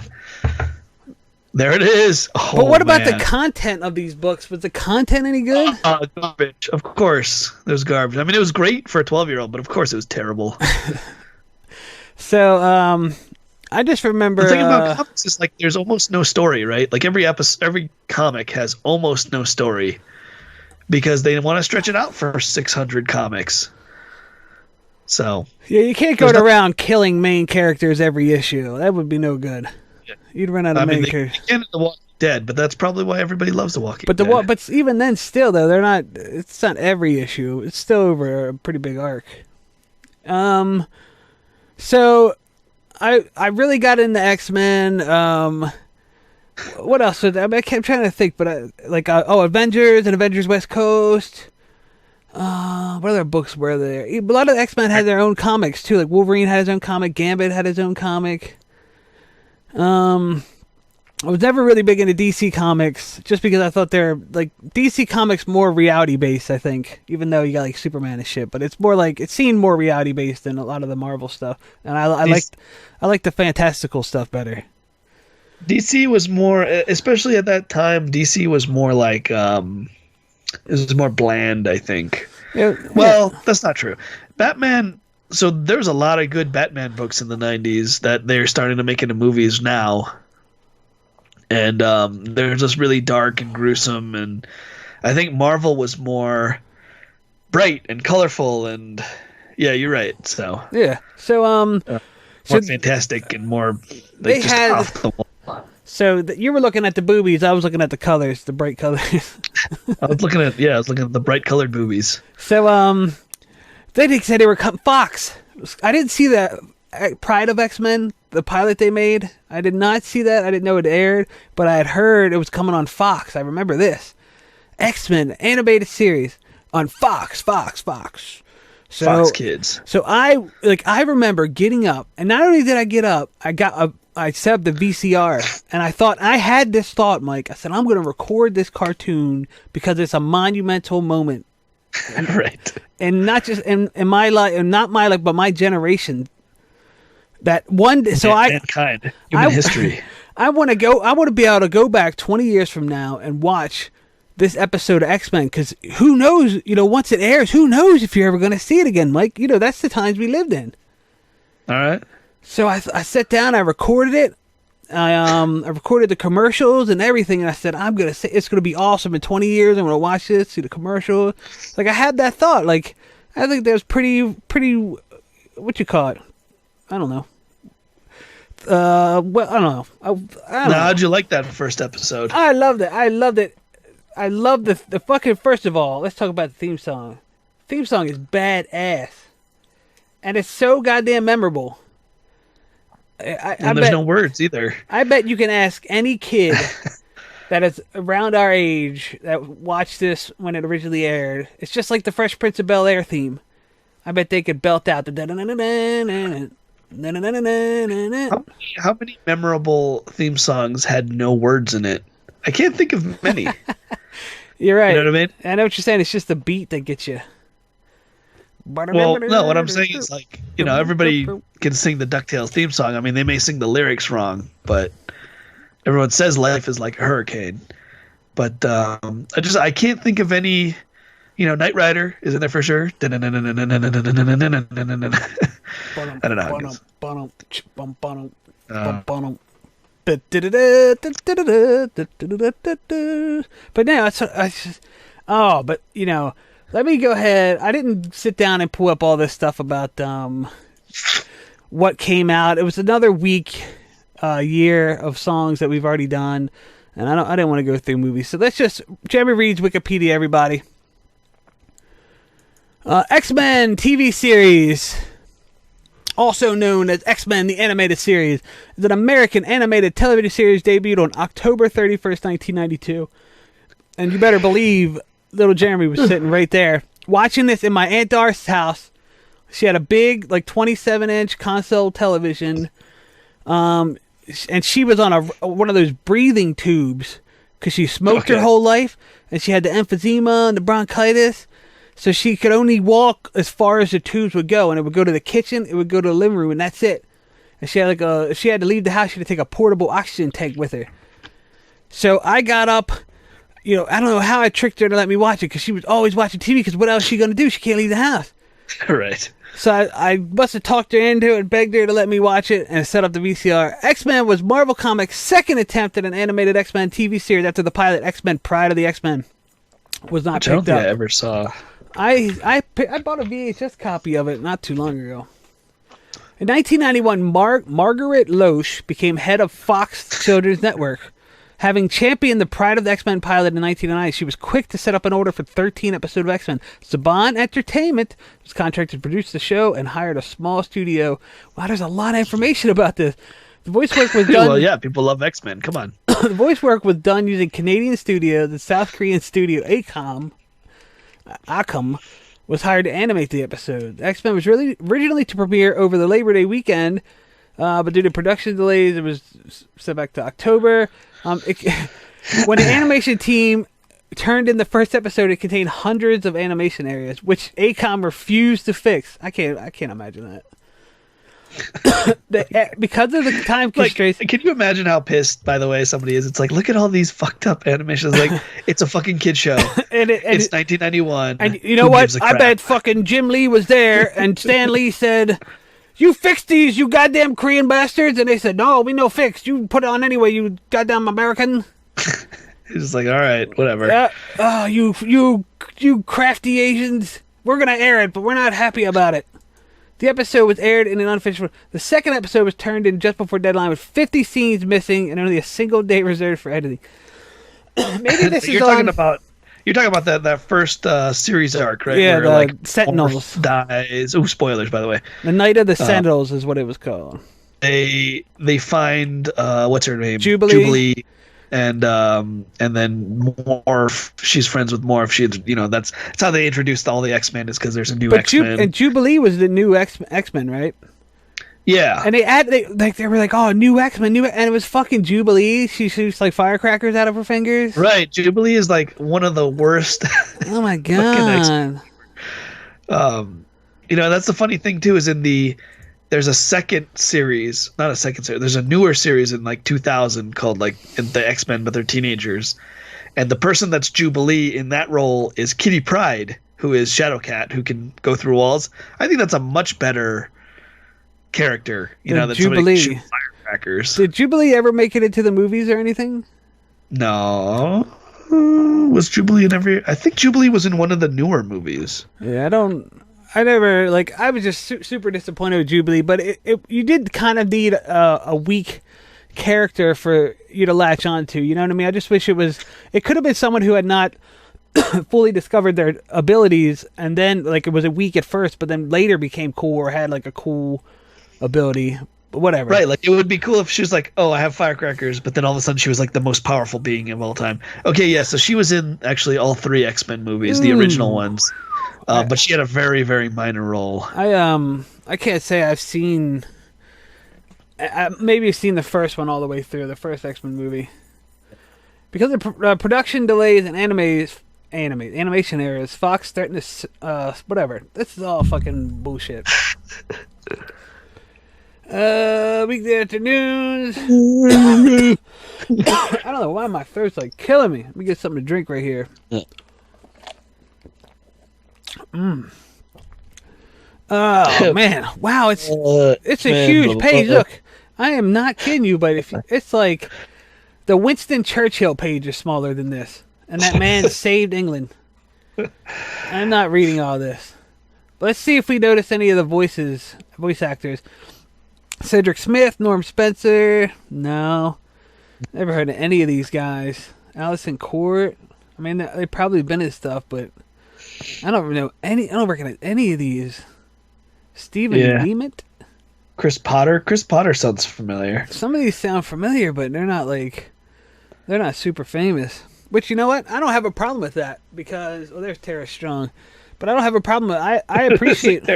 There it is. Oh, But what about the man. content of these books? Was the content any good? Garbage. Of course. There's garbage. I mean, it was great for a 12-year-old, but of course it was terrible. So, I just remember. The thing about comics is like there's almost no story, right? Like every comic has almost no story because they want to stretch it out for 600 comics. So Yeah, you can't go around killing main characters every issue. That would be no good. Yeah. You'd run out of main characters. They can in The Walking Dead, but that's probably why everybody loves The Walking But Dead. but even then, still though, they're not. It's not every issue. It's still over a pretty big arc. So I really got into X-Men. What else? I kept trying to think, but Avengers and Avengers West Coast. What other books were there? A lot of X-Men had their own comics too. Like Wolverine had his own comic. Gambit had his own comic. I was never really big into DC comics, just because I thought they're like DC comics more reality based. I think, even though you got like Superman and shit, but it's more like it seemed more reality based than a lot of the Marvel stuff. And I liked the fantastical stuff better. DC was more, especially at that time. DC was more like it was more bland, I think. Yeah, Well, that's not true. Batman. So there's a lot of good Batman books in the 90s that they're starting to make into movies now. And they're just really dark and gruesome. And I think Marvel was more bright and colorful. And yeah, you're right. So yeah. So more fantastic and more they like, just had- off the wall. So you were looking at the boobies. I was looking at the colors, the bright colors. I was looking at the bright colored boobies. So they said they were cutting Fox. I didn't see that Pride of X-Men, the pilot they made. I did not see that. I didn't know it aired, but I had heard it was coming on Fox. I remember this. X-Men animated series on Fox. So, Fox Kids. So I remember getting up, and not only did I get up, I set up the VCR, and I had this thought, Mike. I said, I'm going to record this cartoon because it's a monumental moment. Right. And not just in my life, and not my life, but my generation. That one, Mankind, human history. I want to be able to go back 20 years from now and watch this episode of X-Men, because who knows, once it airs, who knows if you're ever going to see it again, Mike. That's the times we lived in. All right. So I sat down, I recorded it. I recorded the commercials and everything, and I said, it's gonna be awesome in 20 years. I'm gonna watch this, see the commercial. Like, I had that thought. Like, I think that was pretty. What you call it? I don't know. Well, I don't know. I don't know. How'd you like that first episode? I loved it. I love the fucking. First of all, let's talk about the theme song. Theme song is badass, and it's so goddamn memorable. And there's no words either. I bet you can ask any kid that is around our age that watched this when it originally aired. It's just like the Fresh Prince of Bel-Air theme. I bet they could belt out the How many memorable theme songs had no words in it? I can't think of many. You're right. You know what I mean? I know what you're saying. It's just the beat that gets you. Well, no, what I'm saying is like, everybody can sing the DuckTales theme song. I mean, they may sing the lyrics wrong, but everyone says life is like a hurricane. But I can't think of any, Knight Rider is in there for sure. I don't know. But now let me go ahead. I didn't sit down and pull up all this stuff about what came out. It was another week, year of songs that we've already done, and I didn't want to go through movies. So let's just Jeremy reads Wikipedia, everybody. X-Men TV series, also known as X-Men the Animated Series, is an American animated television series debuted on October 31st, 1992. And you better believe little Jeremy was sitting right there watching this in my Aunt Darcy's house. She had a big, like 27-inch console television, and she was on one of those breathing tubes because she smoked her whole life, and she had the emphysema and the bronchitis, so she could only walk as far as the tubes would go, and it would go to the kitchen, it would go to the living room, and that's it. And she had if she had to leave the house, she had to take a portable oxygen tank with her. So I got up. I don't know how I tricked her to let me watch it, because she was always watching TV, because what else is she going to do? She can't leave the house. Right. So I must have talked her into it, begged her to let me watch it, and set up the VCR. X-Men was Marvel Comics' second attempt at an animated X-Men TV series after the pilot X-Men Pride of the X-Men was not picked up. I don't think I ever saw. I bought a VHS copy of it not too long ago. In 1991, Margaret Loesch became head of Fox Children's Network. Having championed the Pride of the X-Men pilot in 1999, she was quick to set up an order for 13 episodes of X-Men. Saban Entertainment was contracted to produce the show and hired a small studio. Wow, there's a lot of information about this. The voice work was done... Well, yeah, people love X-Men. Come on. The voice work was done using Canadian studio. The South Korean studio Acom was hired to animate the episode. X-Men was originally to premiere over the Labor Day weekend, but due to production delays, it was set back to October. When the animation team turned in the first episode, it contained hundreds of animation areas, which Acom refused to fix. I can't imagine that. Because of the time constraints. Can you imagine how pissed, by the way, somebody is? It's like, look at all these fucked up animations. Like, it's a fucking kid show. It's 1991. And you know what? I bet fucking Jim Lee was there, and Stan Lee said, "You fixed these, you goddamn Korean bastards." And they said, "No, we no fixed. You put it on anyway, you goddamn American." He's just like, all right, whatever. Yeah. Oh, you crafty Asians. We're going to air it, but we're not happy about it. The episode was aired in an unfinished form. The second episode was turned in just before deadline with 50 scenes missing and only a single day reserved for editing. Maybe this You're talking about that first series arc, right? Yeah, where, the Sentinels dies. Oh, spoilers, by the the The Night of the Sentinels is what it was called. They find what's her name? Jubilee. And then Morph. She's friends with Morph. That's how they introduced all the X-Men, is because there's a new X-Men. And Jubilee was the new X-Men, right? Yeah. And they were like, oh, new X-Men, and it was fucking Jubilee. She shoots like firecrackers out of her fingers. Right. Jubilee is like one of the worst. Oh my god. That's the funny thing too, is there's a second series, not a second series. There's a newer series in like 2000 called like the X-Men, but they're teenagers. And the person that's Jubilee in that role is Kitty Pryde, who is Shadowcat, who can go through walls. I think that's a much better character, than somebody shoot firecrackers. Did Jubilee ever make it into the movies or anything? No. Was Jubilee in every? I think Jubilee was in one of the newer movies. Yeah, I was just super disappointed with Jubilee, but you did kind of need a weak character for you to latch onto. You know what I mean? I just wish it could have been someone who had not fully discovered their abilities, and then like it was a weak at first, but then later became cool or had like a cool ability. But whatever. Right, like it would be cool if she was like, oh, I have firecrackers, but then all of a sudden she was like the most powerful being of all time. Okay, yeah, so she was in actually all 3 X-Men movies, the original ones. But she had a very, very minor role. I can't say I've seen. Maybe I've seen the first one all the way through, the first X-Men movie. Because of production delays and animation errors, Fox threatened to whatever. This is all fucking bullshit. Weekday afternoons. I don't know why my throat's like killing me. Let me get something to drink right here. Oh man! Wow, it's a huge page. Look, I am not kidding you, but it's like the Winston Churchill page is smaller than this, and that man saved England. I'm not reading all this, but let's see if we notice any of the voice actors. Cedric Smith, Norm Spencer. No. Never heard of any of these guys. Allison Court. I mean, they've probably been in stuff, but I don't know any. I don't recognize any of these. Stephen Nemeth. Chris Potter. Chris Potter sounds familiar. Some of these sound familiar, but they're not super famous. Which, you know what? I don't have a problem with that because there's Tara Strong, but I don't have a problem with. I appreciate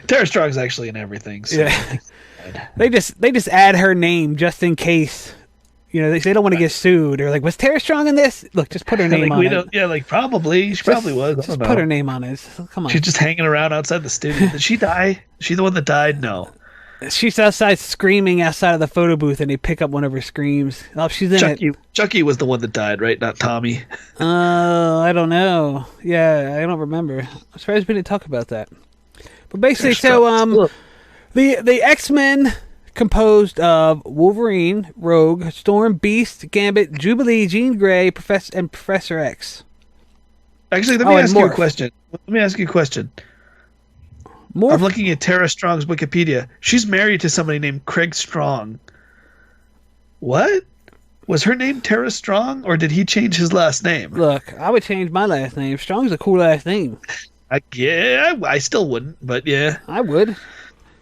Tara Strong's actually in everything. So. Yeah. They just add her name just in case. You know, they don't want to get sued. They're like, was Tara Strong in this? Look, just put her name on it. Yeah, probably. She probably was. Just put her name on it. Come on. She's just hanging around outside the studio. Did she die? Is she the one that died? No. She's outside screaming outside of the photo booth, and they pick up one of her screams. Oh, she's in it. Chucky was the one that died, right? Not Tommy. I don't know. Yeah, I don't remember. I'm surprised we didn't talk about that. But basically, the X-Men composed of Wolverine, Rogue, Storm, Beast, Gambit, Jubilee, Jean Grey, Professor X. Actually, let me ask you a question. I'm looking at Tara Strong's Wikipedia. She's married to somebody named Craig Strong. What? Was her name Tara Strong, or did he change his last name? Look, I would change my last name. Strong's a cool last name. I still wouldn't, but yeah. I would.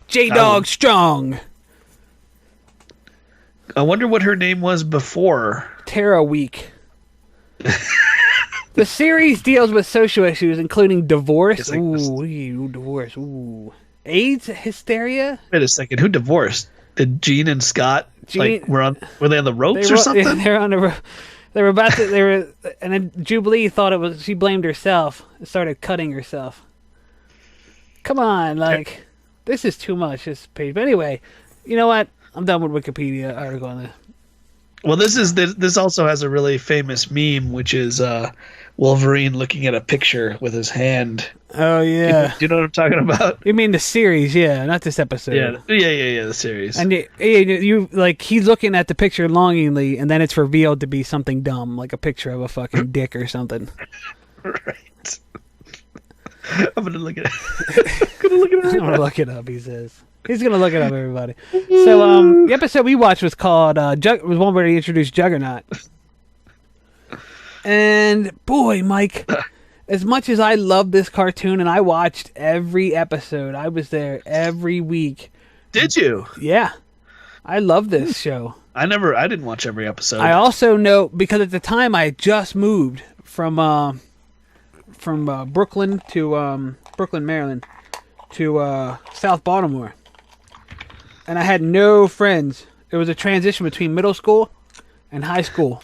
J-Dog Strong. I wonder what her name was before. Tara Week. The series deals with social issues, including divorce. Divorce. Ooh. AIDS, hysteria. Wait a second. Who divorced? Did Jean and Scott were they on the ropes or something? Yeah, they were on the. They were about to. And then Jubilee thought it was. She blamed herself and started cutting herself. Come on, this is too much. This page. But anyway, you know what? I'm done with Wikipedia article on this. Well, this also has a really famous meme, which is Wolverine looking at a picture with his hand. Oh yeah, do you know what I'm talking about? You mean the series? Yeah, not this episode. Yeah, the series. And you he's looking at the picture longingly, and then it's revealed to be something dumb, like a picture of a fucking dick or something. Right. I'm gonna look at it. I'm gonna look it up. He says. He's gonna look it up, everybody. So, the episode we watched was called was one where he introduced Juggernaut. And boy, Mike, as much as I love this cartoon and I watched every episode, I was there every week. Did you? Yeah, I love this show. I didn't watch every episode. I also know because at the time I just moved from Brooklyn to Brooklyn, Maryland, to South Baltimore. And I had no friends. It was a transition between middle school and high school.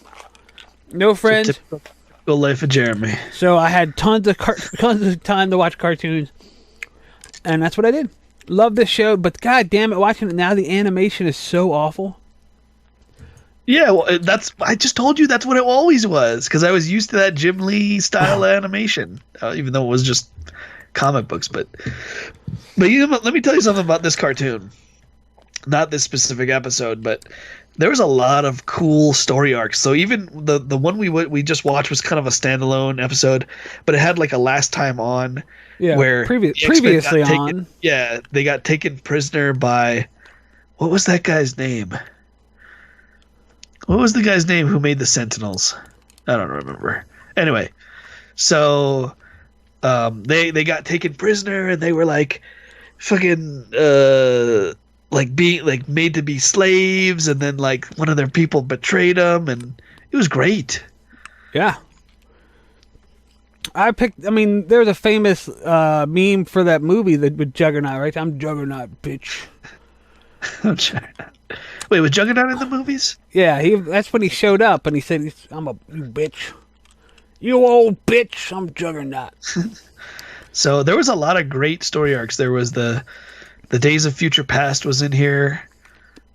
No friends. Typical life of Jeremy. So I had tons of time to watch cartoons. And that's what I did. Love this show, but god damn it, watching it now, the animation is so awful. Yeah, well, I just told you that's what it always was, because I was used to that Jim Lee style animation, even though it was just comic books. But let me tell you something about this cartoon. Not this specific episode, but there was a lot of cool story arcs. So even the one we just watched was kind of a standalone episode, but it had like a last time on, where previously on. Yeah, they got taken prisoner by, what was that guy's name? What was the guy's name who made the Sentinels? I don't remember. Anyway, so they got taken prisoner and they were like fucking being made to be slaves, and then like one of their people betrayed them, and it was great. Yeah. There was a famous meme for that movie with Juggernaut, right? I'm Juggernaut, bitch. I'm Juggernaut. Wait, was Juggernaut in the movies? Yeah, that's when he showed up, and he said, you bitch. You old bitch, I'm Juggernaut. So there was a lot of great story arcs. There was the Days of Future Past was in here.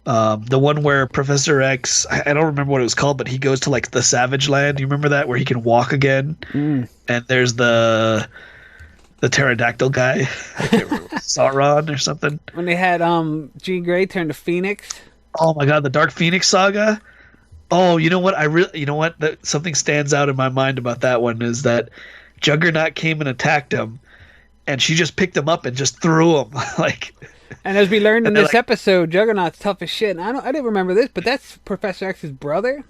The one where Professor X, I don't remember what it was called, but he goes to like the Savage Land. You remember that, where he can walk again? And there's the pterodactyl guy. I can't remember. Sauron or something. When they had Jean Grey turn to Phoenix. Oh my god, the Dark Phoenix saga. Oh, you know what? Something stands out in my mind about that one is that Juggernaut came and attacked him, and she just picked him up and just threw him. And as we learned in this episode, Juggernaut's tough as shit. And I didn't remember this, but that's Professor X's brother.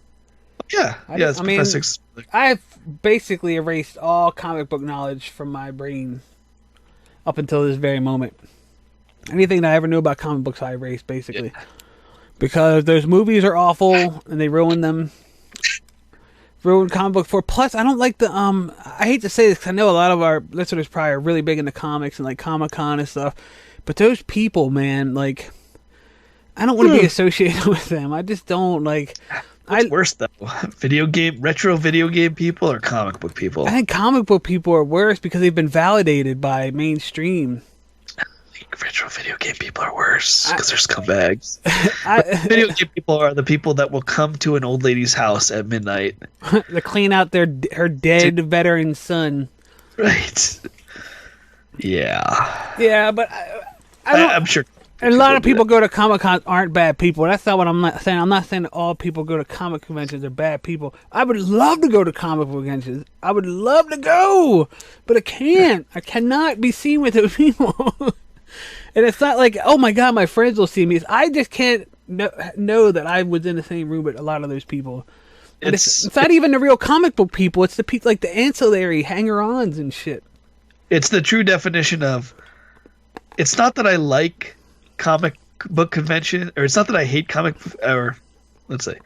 Yeah, it's Professor X. I've basically erased all comic book knowledge from my brain up until this very moment. Anything that I ever knew about comic books, I erased, basically. Yeah. Because those movies are awful, and they ruin them. Ruined comic book for. Plus, I don't like the I hate to say this because I know a lot of our listeners probably are really big into comics and like Comic-Con and stuff. But those people, man, like, I don't want to be associated with them. I just don't like. What's worse though, retro video game people or comic book people? I think comic book people are worse because they've been validated by mainstream. Retro video game people are worse because they're scumbags. Video game people are the people that will come to an old lady's house at midnight to clean out her dead veteran son. Right. Yeah. Yeah, but I'm sure. And a lot of people go to Comic-Con aren't bad people. That's not what I'm not saying. I'm not saying that all people go to comic conventions are bad people. I would love to go to comic book conventions. I would love to go, but I can't. I cannot be seen with those people. And it's not like, oh my God, my friends will see me. I just can't know that I was in the same room with a lot of those people. And it's not even the real comic book people. It's the people like the ancillary hanger-ons and shit. It's the true definition of. It's not that I like comic book convention, or it's not that I hate let's say.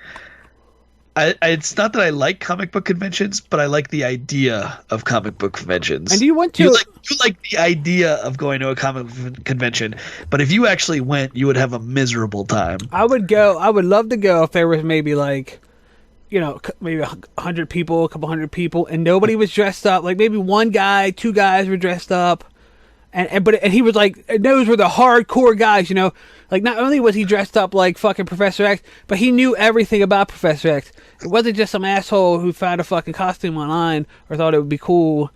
It's not that I like comic book conventions, but I like the idea of comic book conventions. And do you want to? You like the idea of going to a comic convention, but if you actually went, you would have a miserable time. I would go. I would love to go if there was maybe like, maybe 100 people, a couple hundred people, and nobody was dressed up. Like maybe one guy, two guys were dressed up. And he was like, those were the hardcore guys, Like, not only was he dressed up like fucking Professor X, but he knew everything about Professor X. It wasn't just some asshole who found a fucking costume online or thought it would be cool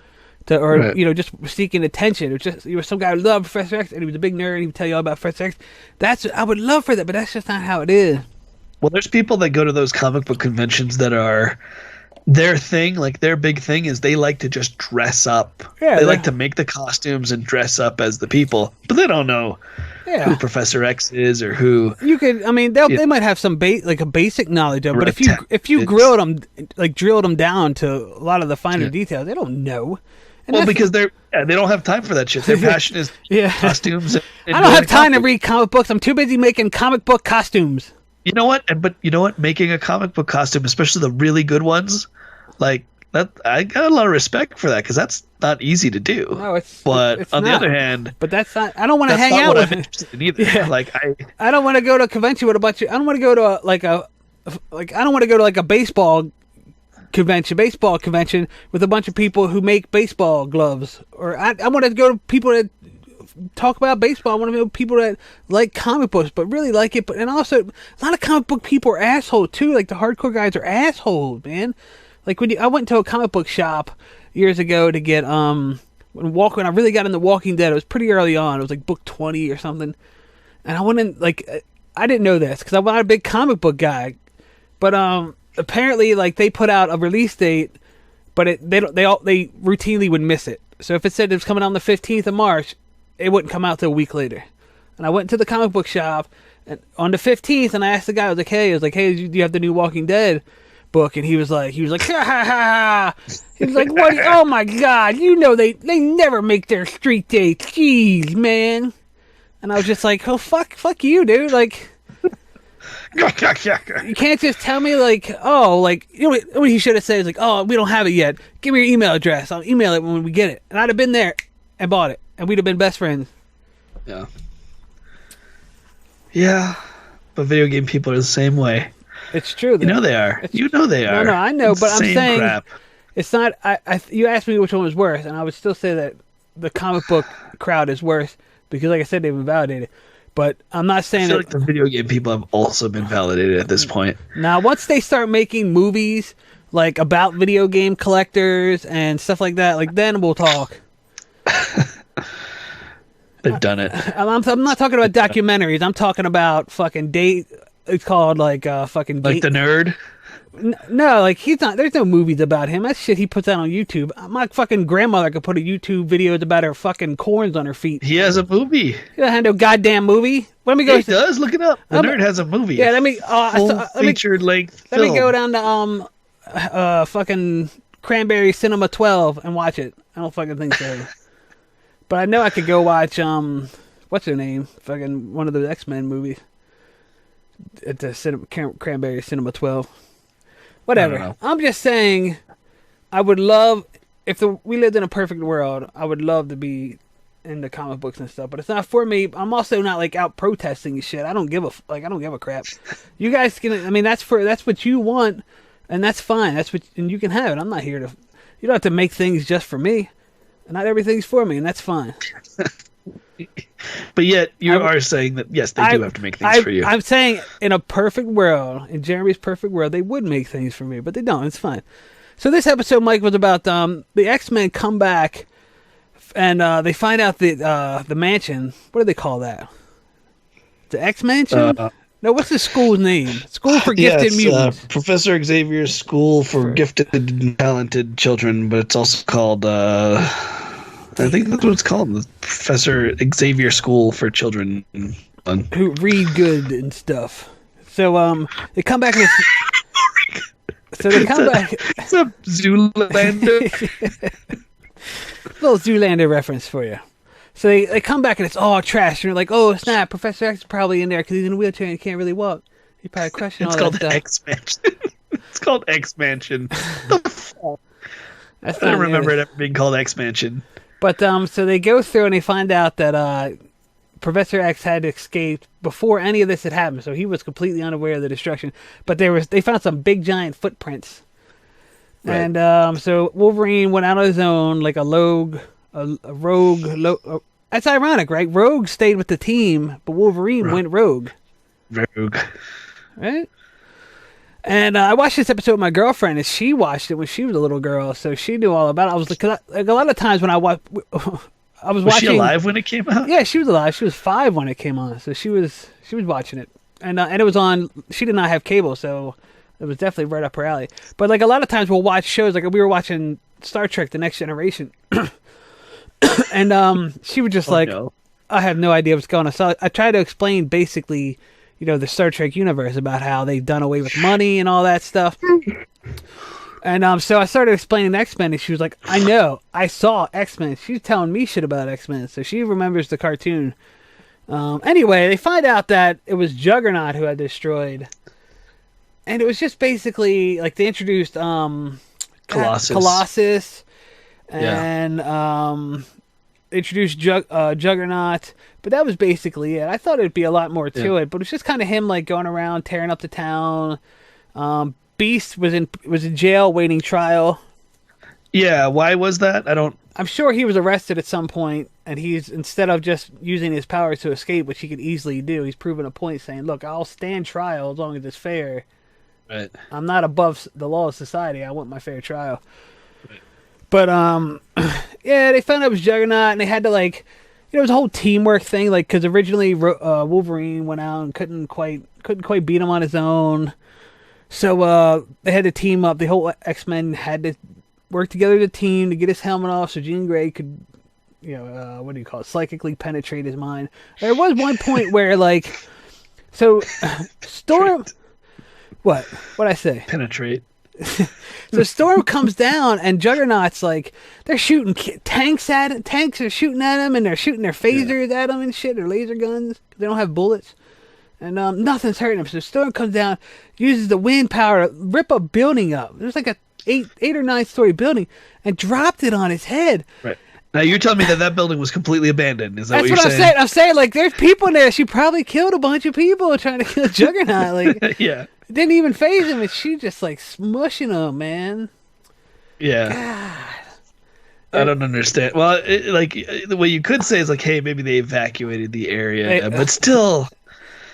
just seeking attention. It was some guy who loved Professor X, and he was a big nerd, and he would tell you all about Professor X. I would love for that, but that's just not how it is. Well, there's people that go to those comic book conventions that are... Their thing, like their big thing is they like to just dress up. Yeah, they like to make the costumes and dress up as the people, but they don't know who Professor X is or who. You could, they might have some a basic knowledge of, but if you drilled them down to a lot of the finer details, they don't know. And because they don't have time for that shit. Their passion is costumes. And I don't have time to read comic books. I'm too busy making comic book costumes. You know what? But you know what? Making a comic book costume, especially the really good ones. Like that, I got a lot of respect for that because that's not easy to do. No, it's on the not. other hand, but that's not. I don't want to hang out with. I'm interested in either. Yeah. Like I don't want to go to a convention with a bunch of. I don't want to go to I don't want to go to like a baseball convention with a bunch of people who make baseball gloves. Or I want to go to people that talk about baseball. I want to know people that like comic books, but really like it. And also, a lot of comic book people are assholes too. Like the hardcore guys are assholes, man. Like I went to a comic book shop years ago to get when I really got into Walking Dead. It was pretty early on. It was like book 20 or something. And I went in I didn't know this because I'm not a big comic book guy. But apparently they put out a release date, but they routinely would miss it. So if it said it was coming out on the 15th of March, it wouldn't come out till a week later. And I went to the comic book shop and on the 15th, and I asked the guy, I was like, hey, do you have the new Walking Dead book? And he was like, ha ha ha. He was like, what? Oh my God, they never make their street dates. Jeez, man. And I was just like, oh fuck you, dude. Like, you can't just tell me what he should have said is like, oh, we don't have it yet. Give me your email address. I'll email it when we get it. And I'd have been there and bought it, and we'd have been best friends. Yeah. Yeah, but video game people are the same way. It's true. They are. They are. No, I know, but I'm saying crap. It's not. You asked me which one was worse, and I would still say that the comic book crowd is worse because, like I said, they've been validated. But I'm not saying I feel like the video game people have also been validated at this point. Now, once they start making movies like about video game collectors and stuff like that, then we'll talk. They've done it. I'm not talking about documentaries. I'm talking about fucking date. It's called fucking. Like The Nerd. No, like he's not. There's no movies about him. That shit he puts out on YouTube. My fucking grandmother could put a YouTube videos about her fucking corns on her feet. He has a movie. He doesn't have no goddamn movie. Let me go. He does. Look it up. The nerd has a movie. Yeah, let me. Featured length. Let me go down to fucking Cranberry Cinema 12 and watch it. I don't fucking think so. But I know I could go watch what's her name? Fucking one of those X-Men movies. At the Cranberry Cinema 12. Whatever. I'm just saying, I would love if we lived in a perfect world. I would love to be into comic books and stuff, but it's not for me. I'm also not like out protesting and shit. I don't give a crap. You guys can. I mean, that's what you want, and that's fine. And you can have it. I'm not here to. You don't have to make things just for me. Not everything's for me, and that's fine. But yet, you are saying that, yes, they do have to make things for you. I'm saying in a perfect world, in Jeremy's perfect world, they would make things for me, but they don't. It's fine. So this episode, Mike, was about the X-Men come back, and they find out the mansion. What do they call that? The X-Mansion? No, what's the school's name? School for Gifted Mutants. Professor Xavier's School for Gifted and Talented Children, but it's also called... I think that's what it's called, the Professor Xavier School for Children who read good and stuff. So they come back and it's a Zoolander. Little Zoolander reference for you. So they come back and it's all trash. And you're like, oh snap, Professor X is probably in there because he's in a wheelchair and he can't really walk. He probably crushing all that stuff. It's called X-Mansion. I don't remember it ever being called X-Mansion. But so they go through and they find out that Professor X had escaped before any of this had happened, so he was completely unaware of the destruction. But they found some big giant footprints, right. And so Wolverine went out on his own like a rogue. That's ironic, right? Rogue stayed with the team, but Wolverine went rogue. Rogue, right? And I watched this episode with my girlfriend, and she watched it when she was a little girl, so she knew all about it. I was like a lot of times when I was watching. She alive when it came out? Yeah, she was alive. She was 5 when it came on, so she was watching it, and it was on. She did not have cable, so it was definitely right up her alley. But like a lot of times we'll watch shows, like we were watching Star Trek: The Next Generation, and she was just no. I have no idea what's going on. So I tried to explain basically. The Star Trek universe about how they've done away with money and all that stuff. And so I started explaining X-Men, and she was like, I know, I saw X-Men. She's telling me shit about X-Men, so she remembers the cartoon. Anyway, they find out that it was Juggernaut who had destroyed. And it was just basically, like, they introduced Colossus and introduced Juggernaut. But that was basically it. I thought it'd be a lot more to it, but it's just kind of him like going around tearing up the town. Beast was in jail waiting trial. Yeah, why was that? I'm sure he was arrested at some point, and he's instead of just using his powers to escape, which he could easily do, he's proven a point saying, "Look, I'll stand trial as long as it's fair. Right. I'm not above the law of society. I want my fair trial." Right. But yeah, they found out it was Juggernaut, and they had to like. It was a whole teamwork thing, like because originally Wolverine went out and couldn't quite beat him on his own, so they had to team up. The whole X-Men had to work together as a team to get his helmet off, so Jean Grey could, what do you call it, psychically penetrate his mind. There was one point where so Storm, what I say? Penetrate. So Storm comes down and Juggernaut's like they're shooting tanks at it. Tanks are shooting at him and they're shooting their phasers at him and shit. Their laser guns. They don't have bullets, and nothing's hurting him. So Storm comes down, uses the wind power to rip a building up. There's like a 8 or 9 story building, and dropped it on his head. Right. Now you're telling me that building was completely abandoned. Is that That's what you're saying? I'm saying like there's people in there. She probably killed a bunch of people trying to kill Juggernaut. Like yeah. It didn't even phase him, and she just like smushing him, man. Yeah. God. I don't understand. Well, the way you could say is like, hey, maybe they evacuated the area, but still,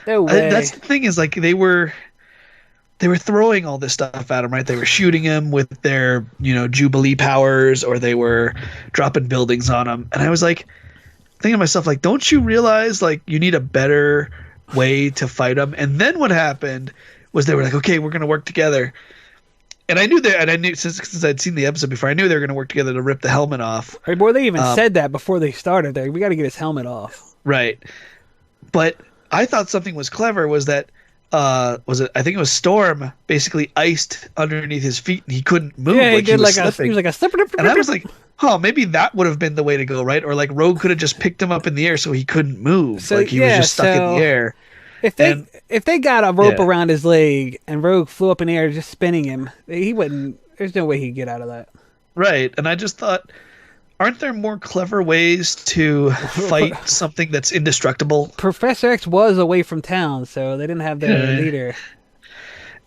no way. That's the thing is like they were throwing all this stuff at him, right? They were shooting him with their Jubilee powers, or they were dropping buildings on him, and I was like thinking to myself, like, don't you realize like you need a better way to fight him? And then what happened was they were like, okay, we're going to work together. And I knew since I'd seen the episode before, I knew they were going to work together to rip the helmet off. Right, boy, they even said that before they started. We got to get his helmet off. Right. But I thought something was clever was that I think it was Storm basically iced underneath his feet and he couldn't move. Yeah, he he was he was like a slipper. And I was like, oh, maybe that would have been the way to go, right? Or like Rogue could have just picked him up in the air so he couldn't move. So, like he was just stuck in the air. If they got a rope around his leg and Rogue flew up in the air just spinning him, he wouldn't. There's no way he'd get out of that. Right, and I just thought, aren't there more clever ways to fight something that's indestructible? Professor X was away from town, so they didn't have their leader.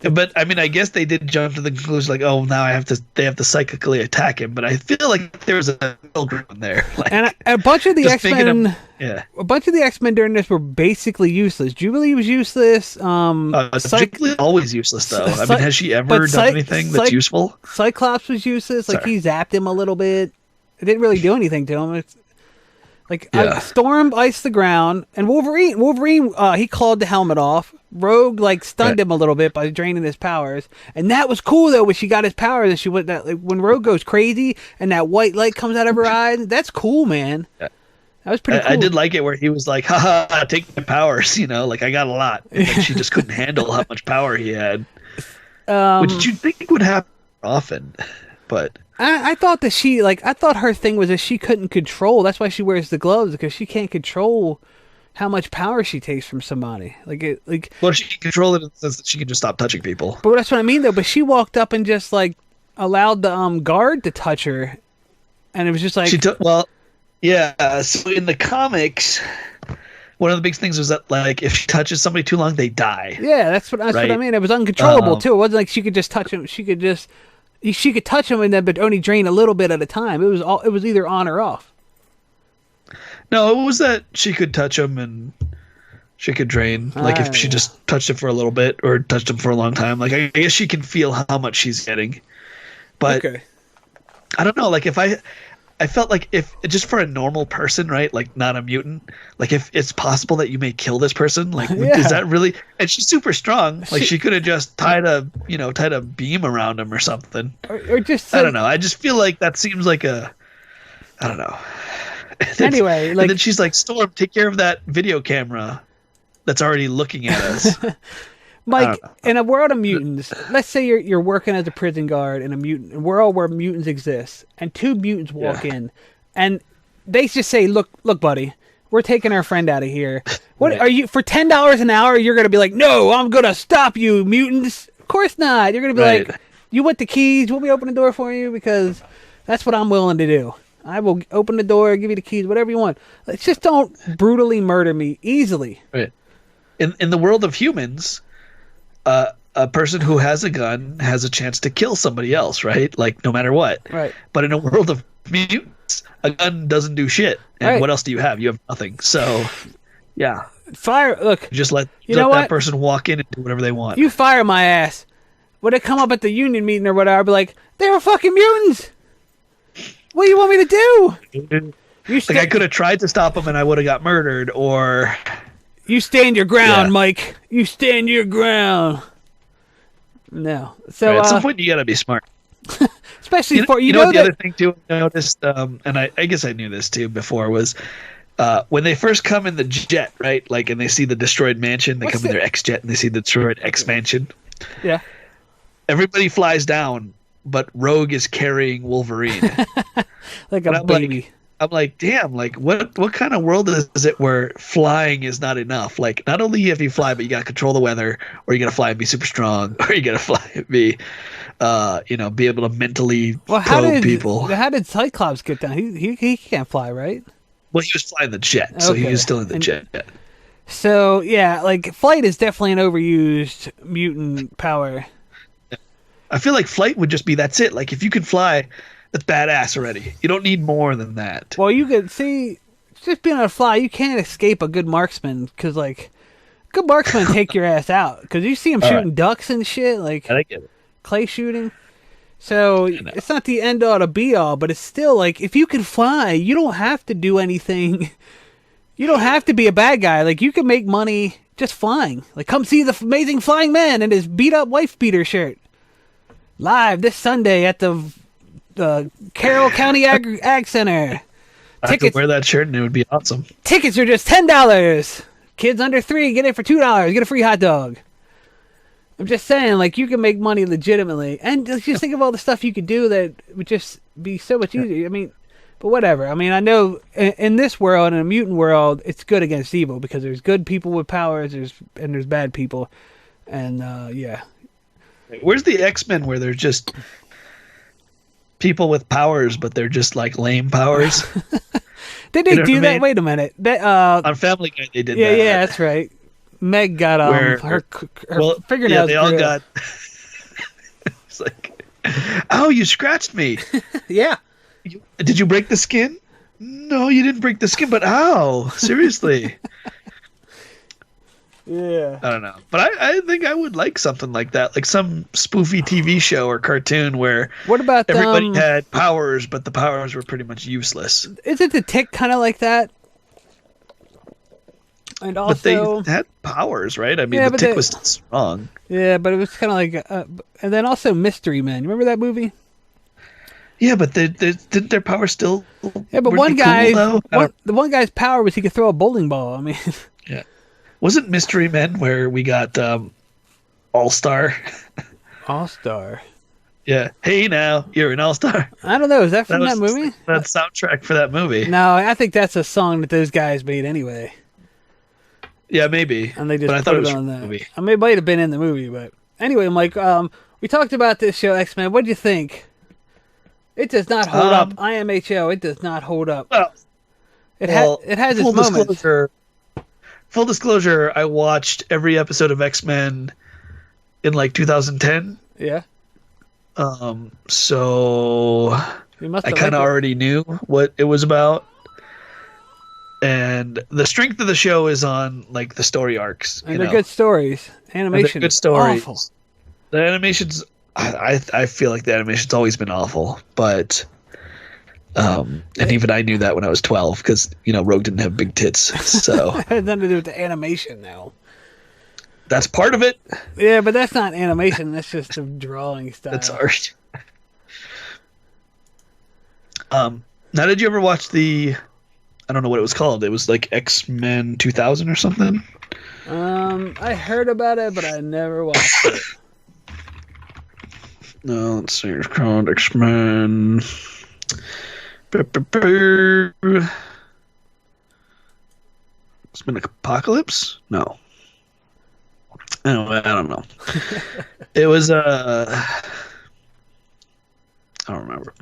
But I mean, I guess they did jump to the conclusion, like, oh, now they have to psychically attack him. But I feel like there was a middle ground there. Like, and a bunch of the X-Men, a bunch of the X-Men during this were basically useless. Jubilee was useless. Jubilee always useless, though. I mean, has she ever done anything that's useful? Cyclops was useless. Like he zapped him a little bit. It didn't really do anything to him. Storm iced the ground, and Wolverine, he clawed the helmet off. Rogue stunned him a little bit by draining his powers, and that was cool though. When she got his powers, and she went when Rogue goes crazy and that white light comes out of her eyes. That's cool, man. Yeah. That was pretty cool. I did like it where he was like, "Ha, take my powers," I got a lot. And she just couldn't handle how much power he had, which you'd think would happen often, but. I thought that I thought her thing was that she couldn't control. That's why she wears the gloves, because she can't control how much power she takes from somebody. Well, she can control it in the sense that she can just stop touching people. But that's what I mean, though. But she walked up and just allowed the guard to touch her, and it was just like So in the comics, one of the big things was that if she touches somebody too long, they die. Yeah, that's what I mean. It was uncontrollable too. It wasn't like she could just touch him. She could touch him but only drain a little bit at a time. It was either on or off. No, it was that she could touch him and she could drain. If she just touched him for a little bit or touched him for a long time. I guess she can feel how much she's getting. But I don't know. I felt like if just for a normal person, right? Not a mutant. If it's possible that you may kill this person, is that really? And she's super strong. She could have just tied a beam around him or something. Or just I don't know. I just feel like that seems like I don't know. Anyway, and then she's like, Storm, take care of that video camera that's already looking at us. Mike, in a world of mutants, let's say you're working as a prison guard in a world where mutants exist, and two mutants walk in, and they just say, "Look, buddy, we're taking our friend out of here. What are you for $10 an hour? You're gonna be like, no, I'm gonna stop you, mutants. Of course not. You're gonna be like, you want the keys? Want me to open the door for you? Because that's what I'm willing to do. I will open the door, give you the keys, whatever you want. Just don't brutally murder me easily." Right. In the world of humans, a person who has a gun has a chance to kill somebody else, right? No matter what. Right. But in a world of mutants, a gun doesn't do shit. And what else do you have? You have nothing. So, yeah. Fire. Look. Just let that person walk in and do whatever they want. You fire my ass. When they come up at the union meeting or whatever, I'll be like, they were fucking mutants. What do you want me to do? I could have tried to stop them and I would have got murdered, or... You stand your ground, Mike. You stand your ground. No. So at some point, you gotta be smart. Especially the other thing too I noticed, and I guess I knew this too before, was when they first come in the jet, right? And they see the destroyed mansion, they come in their X-jet and they see the destroyed X-mansion. Yeah. Everybody flies down, but Rogue is carrying Wolverine. Like a baby. I'm like, damn, what kind of world is it where flying is not enough? Not only have you fly, but you got to control the weather, or you got to fly and be super strong, or you got to fly and be, be able to mentally probe people. How did Cyclops get down? He can't fly, right? Well, he was flying the jet, so he was still in the jet. So, yeah, flight is definitely an overused mutant power. I feel like flight would just be, that's it. If you can fly... That's badass already. You don't need more than that. Well, you could see, just being able to fly, you can't escape a good marksman, because, good marksman take your ass out, because you see him shooting ducks and shit, I get it. Clay shooting. So, it's not the end all to be all, but it's still, if you can fly, you don't have to do anything. You don't have to be a bad guy. You can make money just flying. Come see the amazing flying man in his beat-up wife-beater shirt. Live this Sunday at the Carroll County Ag Center. I could wear that shirt and it would be awesome. Tickets are just $10. Kids under 3 get it for $2. Get a free hot dog. I'm just saying, like, you can make money legitimately. And just think of all the stuff you could do that would just be so much easier. I mean, but whatever. I mean, I know in this world, in a mutant world, it's good against evil because there's good people with powers and there's bad people. And, yeah. Where's the X-Men where they're just people with powers, but they're just, like, lame powers? Did they do that? Wait a minute. On Family Guy, they did that. Yeah, that's right. Meg got her fingernails. Yeah, they all got. It's like, oh, you scratched me. Yeah. Did you break the skin? No, you didn't break the skin, but how? Seriously. Yeah. I don't know, but I think I would like something like that, like some spoofy TV show or cartoon where what about everybody had powers, but the powers were pretty much useless. Isn't the Tick kind of like that? And also, but they had powers, right? I mean, the Tick was strong. Yeah, but it was kind of like, and then also Mystery Men. You remember that movie? Yeah, but didn't their power still? Yeah, but one guy's power was he could throw a bowling ball. I mean, yeah, wasn't Mystery Men where we got All Star? All Star. Yeah. Hey, now you're an all-star. I don't know. Is that from that movie? That soundtrack for that movie. No, I think that's a song that those guys made anyway. Yeah, maybe. And they just put it on that. Movie. I mean, it might have been in the movie, but anyway, Mike, we talked about this show, X-Men. What do you think? It does not hold up. IMHO, it does not hold up. Well, it has its moments. Full disclosure, I watched every episode of X-Men in like 2010. Yeah. So I kind of already knew what it was about. And the strength of the show is on like the story arcs. And they're good stories. Animation. Good stories. Awful. The animation's I feel like the animation's always been awful, but and even I knew that when I was 12 because Rogue didn't have big tits, so it had nothing to do with the animation now. That's part of it. Yeah, but that's not animation. That's just a drawing style. That's art. Now, did you ever watch the? I don't know what it was called. It was like X-Men 2000 or something. I heard about it, but I never watched it. No, let's see. It's called X-Men. X-Men Apocalypse? No. Anyway, I don't know. It was I don't remember.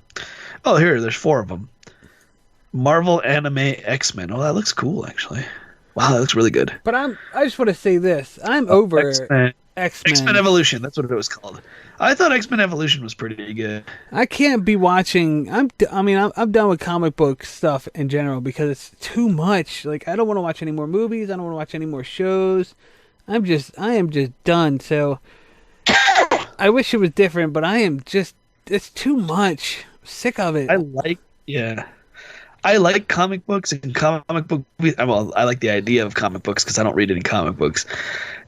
Oh, here, there's 4 of them. Marvel Anime X-Men. Oh, that looks cool, actually. Wow, that looks really good. But I just want to say this. I'm over X-Men. X-Men Evolution. That's what it was called. I thought X-Men Evolution was pretty good. I can't be watching. I'm done with comic book stuff in general because it's too much. Like, I don't want to watch any more movies. I don't want to watch any more shows. I am just done. So I wish it was different, but it's too much. I'm sick of it. I like comic books and comic book movies. Well, I like the idea of comic books because I don't read any comic books.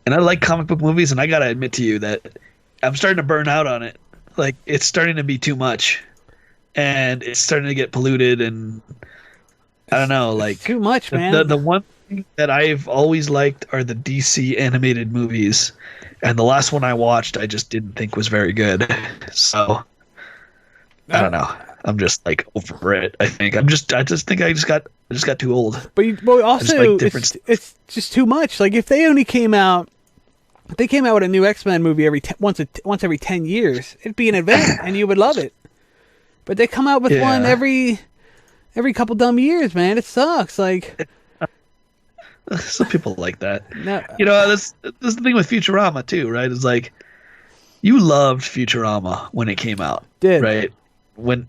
And I like comic book movies, and I got to admit to you that I'm starting to burn out on it. Like, it's starting to be too much. And it's starting to get polluted, and I don't know. Like, too much, man. The one thing that I've always liked are the DC animated movies. And the last one I watched, I just didn't think was very good. So, I don't know. I'm just like over it. I think I just got too old. But also it's just too much. Like if they came out with a new X-Men movie once every 10 years, it'd be an event and you would love it. But they come out with one every couple dumb years, man. It sucks. Like some people like that. No, that's the thing with Futurama too, right? It's like you loved Futurama when it came out, right?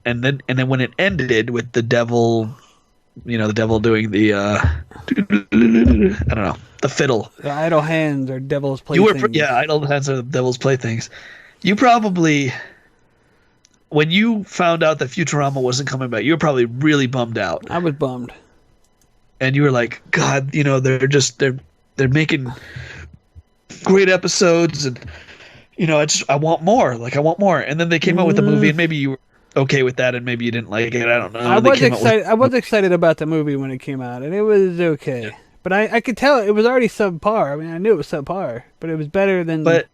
And then when it ended with the devil, the devil doing the I don't know, the fiddle, the idle hands or devil's playthings. Idle hands are the devil's playthings. You probably, when you found out that Futurama wasn't coming back, you were probably really bummed out. I was bummed, and you were like, God, they're making great episodes and I want more. Like, I want more. And then they came out with the movie, and maybe you were okay with that, and maybe you didn't like it. I don't know. I was excited about the movie when it came out, and it was okay. Yeah. But I could tell it was already subpar. I mean, I knew it was subpar, but it was better than. But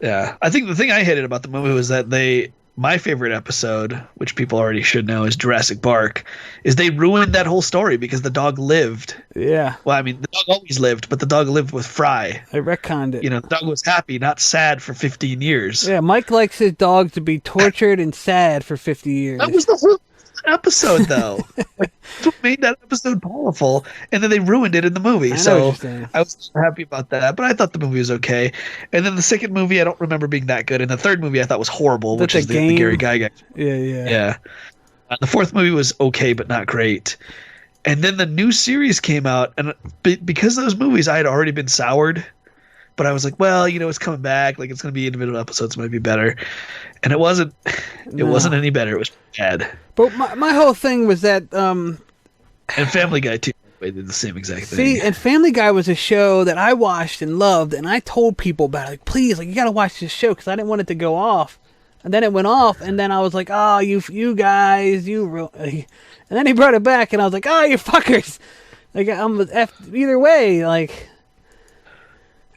yeah, I think the thing I hated about the movie was that my favorite episode, which people already should know, is Jurassic Park, is they ruined that whole story because the dog lived. Yeah. Well, I mean, the dog always lived, but the dog lived with Fry. They retconned it. The dog was happy, not sad for 15 years. Yeah, Mike likes his dog to be tortured and sad for 50 years. That was the whole episode, though. That's what made that episode powerful, and then they ruined it in the movie. So I was happy about that, but I thought the movie was okay. And then the second movie, I don't remember being that good, and the third movie I thought was horrible, which is the Gary Guy guy. Yeah. The fourth movie was okay, but not great. And then the new series came out, and because of those movies, I had already been soured. But I was like, well, it's coming back. Like, it's going to be individual episodes, might be better. And it wasn't. It wasn't any better. It was bad. But my whole thing was that. And Family Guy too. They did the same exact thing. See, and Family Guy was a show that I watched and loved, and I told people about it. Like, please, you got to watch this show because I didn't want it to go off. And then it went off, and then I was like, oh, you guys, and then he brought it back, and I was like, oh, you fuckers. Like, I'm either way, like.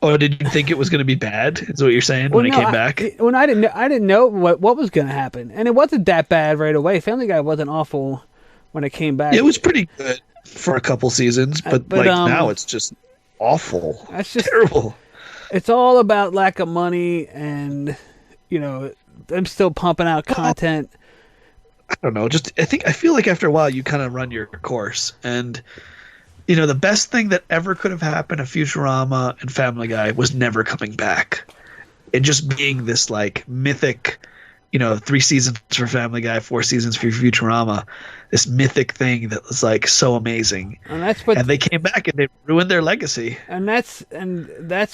Oh, did you think it was going to be bad? Is what you're saying when it came back? I didn't know what was going to happen, and it wasn't that bad right away. Family Guy wasn't awful when it came back. It was pretty good for a couple seasons, but now it's just awful. That's just terrible. It's all about lack of money, and them still pumping out content. I don't know. I feel like after a while you kind of run your course, and. The best thing that ever could have happened to Futurama and Family Guy was never coming back. And just being this, like, mythic, 3 seasons for Family Guy, 4 seasons for Futurama. This mythic thing that was, like, so amazing. And they came back and they ruined their legacy. And that's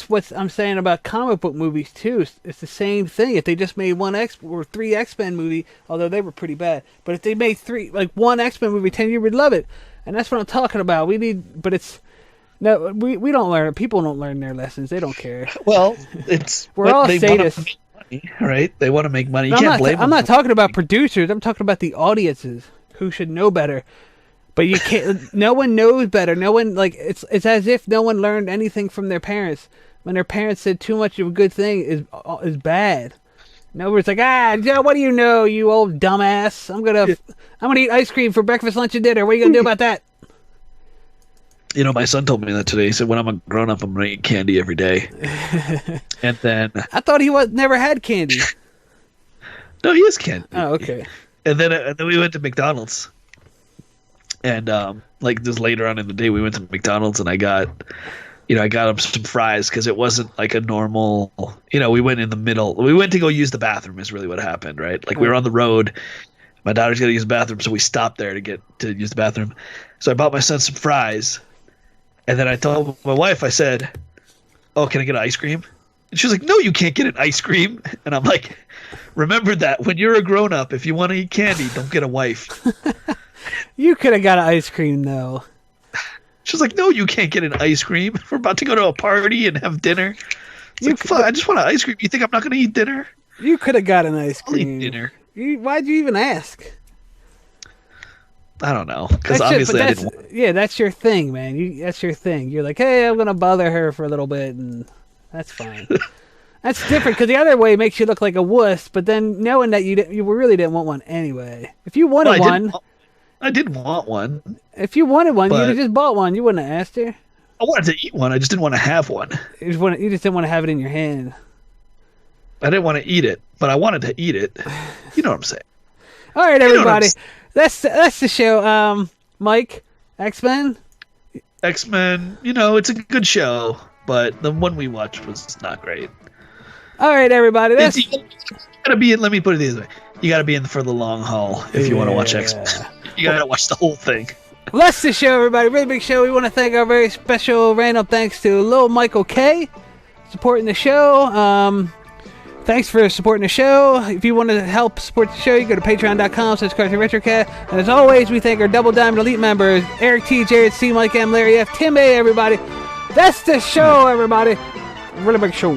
what I'm saying about comic book movies, too. It's the same thing. If they just made 3 X-Men movie, although they were pretty bad. But if they made 1 X-Men movie 10 years, we'd love it. And that's what I'm talking about. We don't learn. People don't learn their lessons. They don't care. Well, we're all sadists, right? They want to make money. You can't blame them. I'm not talking about producers. I'm talking about the audiences who should know better. But you can't. No one knows better. No one it's as if no one learned anything from their parents when their parents said too much of a good thing is bad. Nobody's like, Joe, what do you know, you old dumbass? I'm gonna eat ice cream for breakfast, lunch, and dinner. What are you gonna do about that? My son told me that today. He said, when I'm a grown up, I'm gonna eat candy every day. And then I thought he never had candy. No, he has candy. Oh, okay. And then we went to McDonald's, and just later on in the day, we went to McDonald's, and I got him some fries because it wasn't like a normal, we went in the middle. We went to go use the bathroom is really what happened, right? Like we were on the road. My daughter's got to use the bathroom, so we stopped there to use the bathroom. So I bought my son some fries. And then I told my wife, I said, oh, can I get ice cream? And she was like, no, you can't get an ice cream. And I'm like, remember that when you're a grown up, if you want to eat candy, don't get a wife. You could have got an ice cream, though. She was like, no, you can't get an ice cream. We're about to go to a party and have dinner. I just want an ice cream. You think I'm not going to eat dinner? You could have got an ice cream. I'll eat dinner. Why'd you even ask? I don't know. Because obviously I didn't want. Yeah, that's your thing, man. That's your thing. You're like, hey, I'm going to bother her for a little bit, and that's fine. That's different, because the other way makes you look like a wuss, but then knowing that you really didn't want one anyway. If you wanted one... I didn't want one. If you wanted one, you'd have just bought one. You wouldn't have asked her. I wanted to eat one. I just didn't want to have one. You just didn't want to have it in your hand. I didn't want to eat it, but I wanted to eat it. You know what I'm saying. All right, everybody. That's the show. Mike, X-Men? X-Men, it's a good show, but the one we watched was not great. All right, everybody. You gotta be in, let me put it this way. You gotta be in for the long haul if you want to watch X-Men. You gotta watch the whole thing. Well, that's the show, everybody. Really big show. We want to thank our very special random thanks to Lil Michael K. supporting the show. Thanks for supporting the show. If you want to help support the show, you go to patreon.com/Retrocast. And as always, we thank our Double Diamond Elite members, Eric T, Jared C, Mike M, Larry F, Tim A, everybody. That's the show, everybody. Really big show.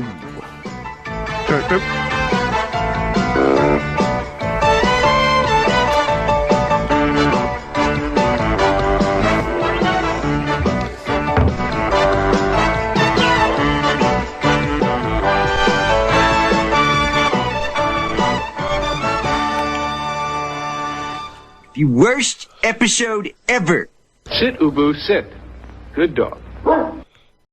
The worst episode ever. Sit, Ubu, sit. Good dog.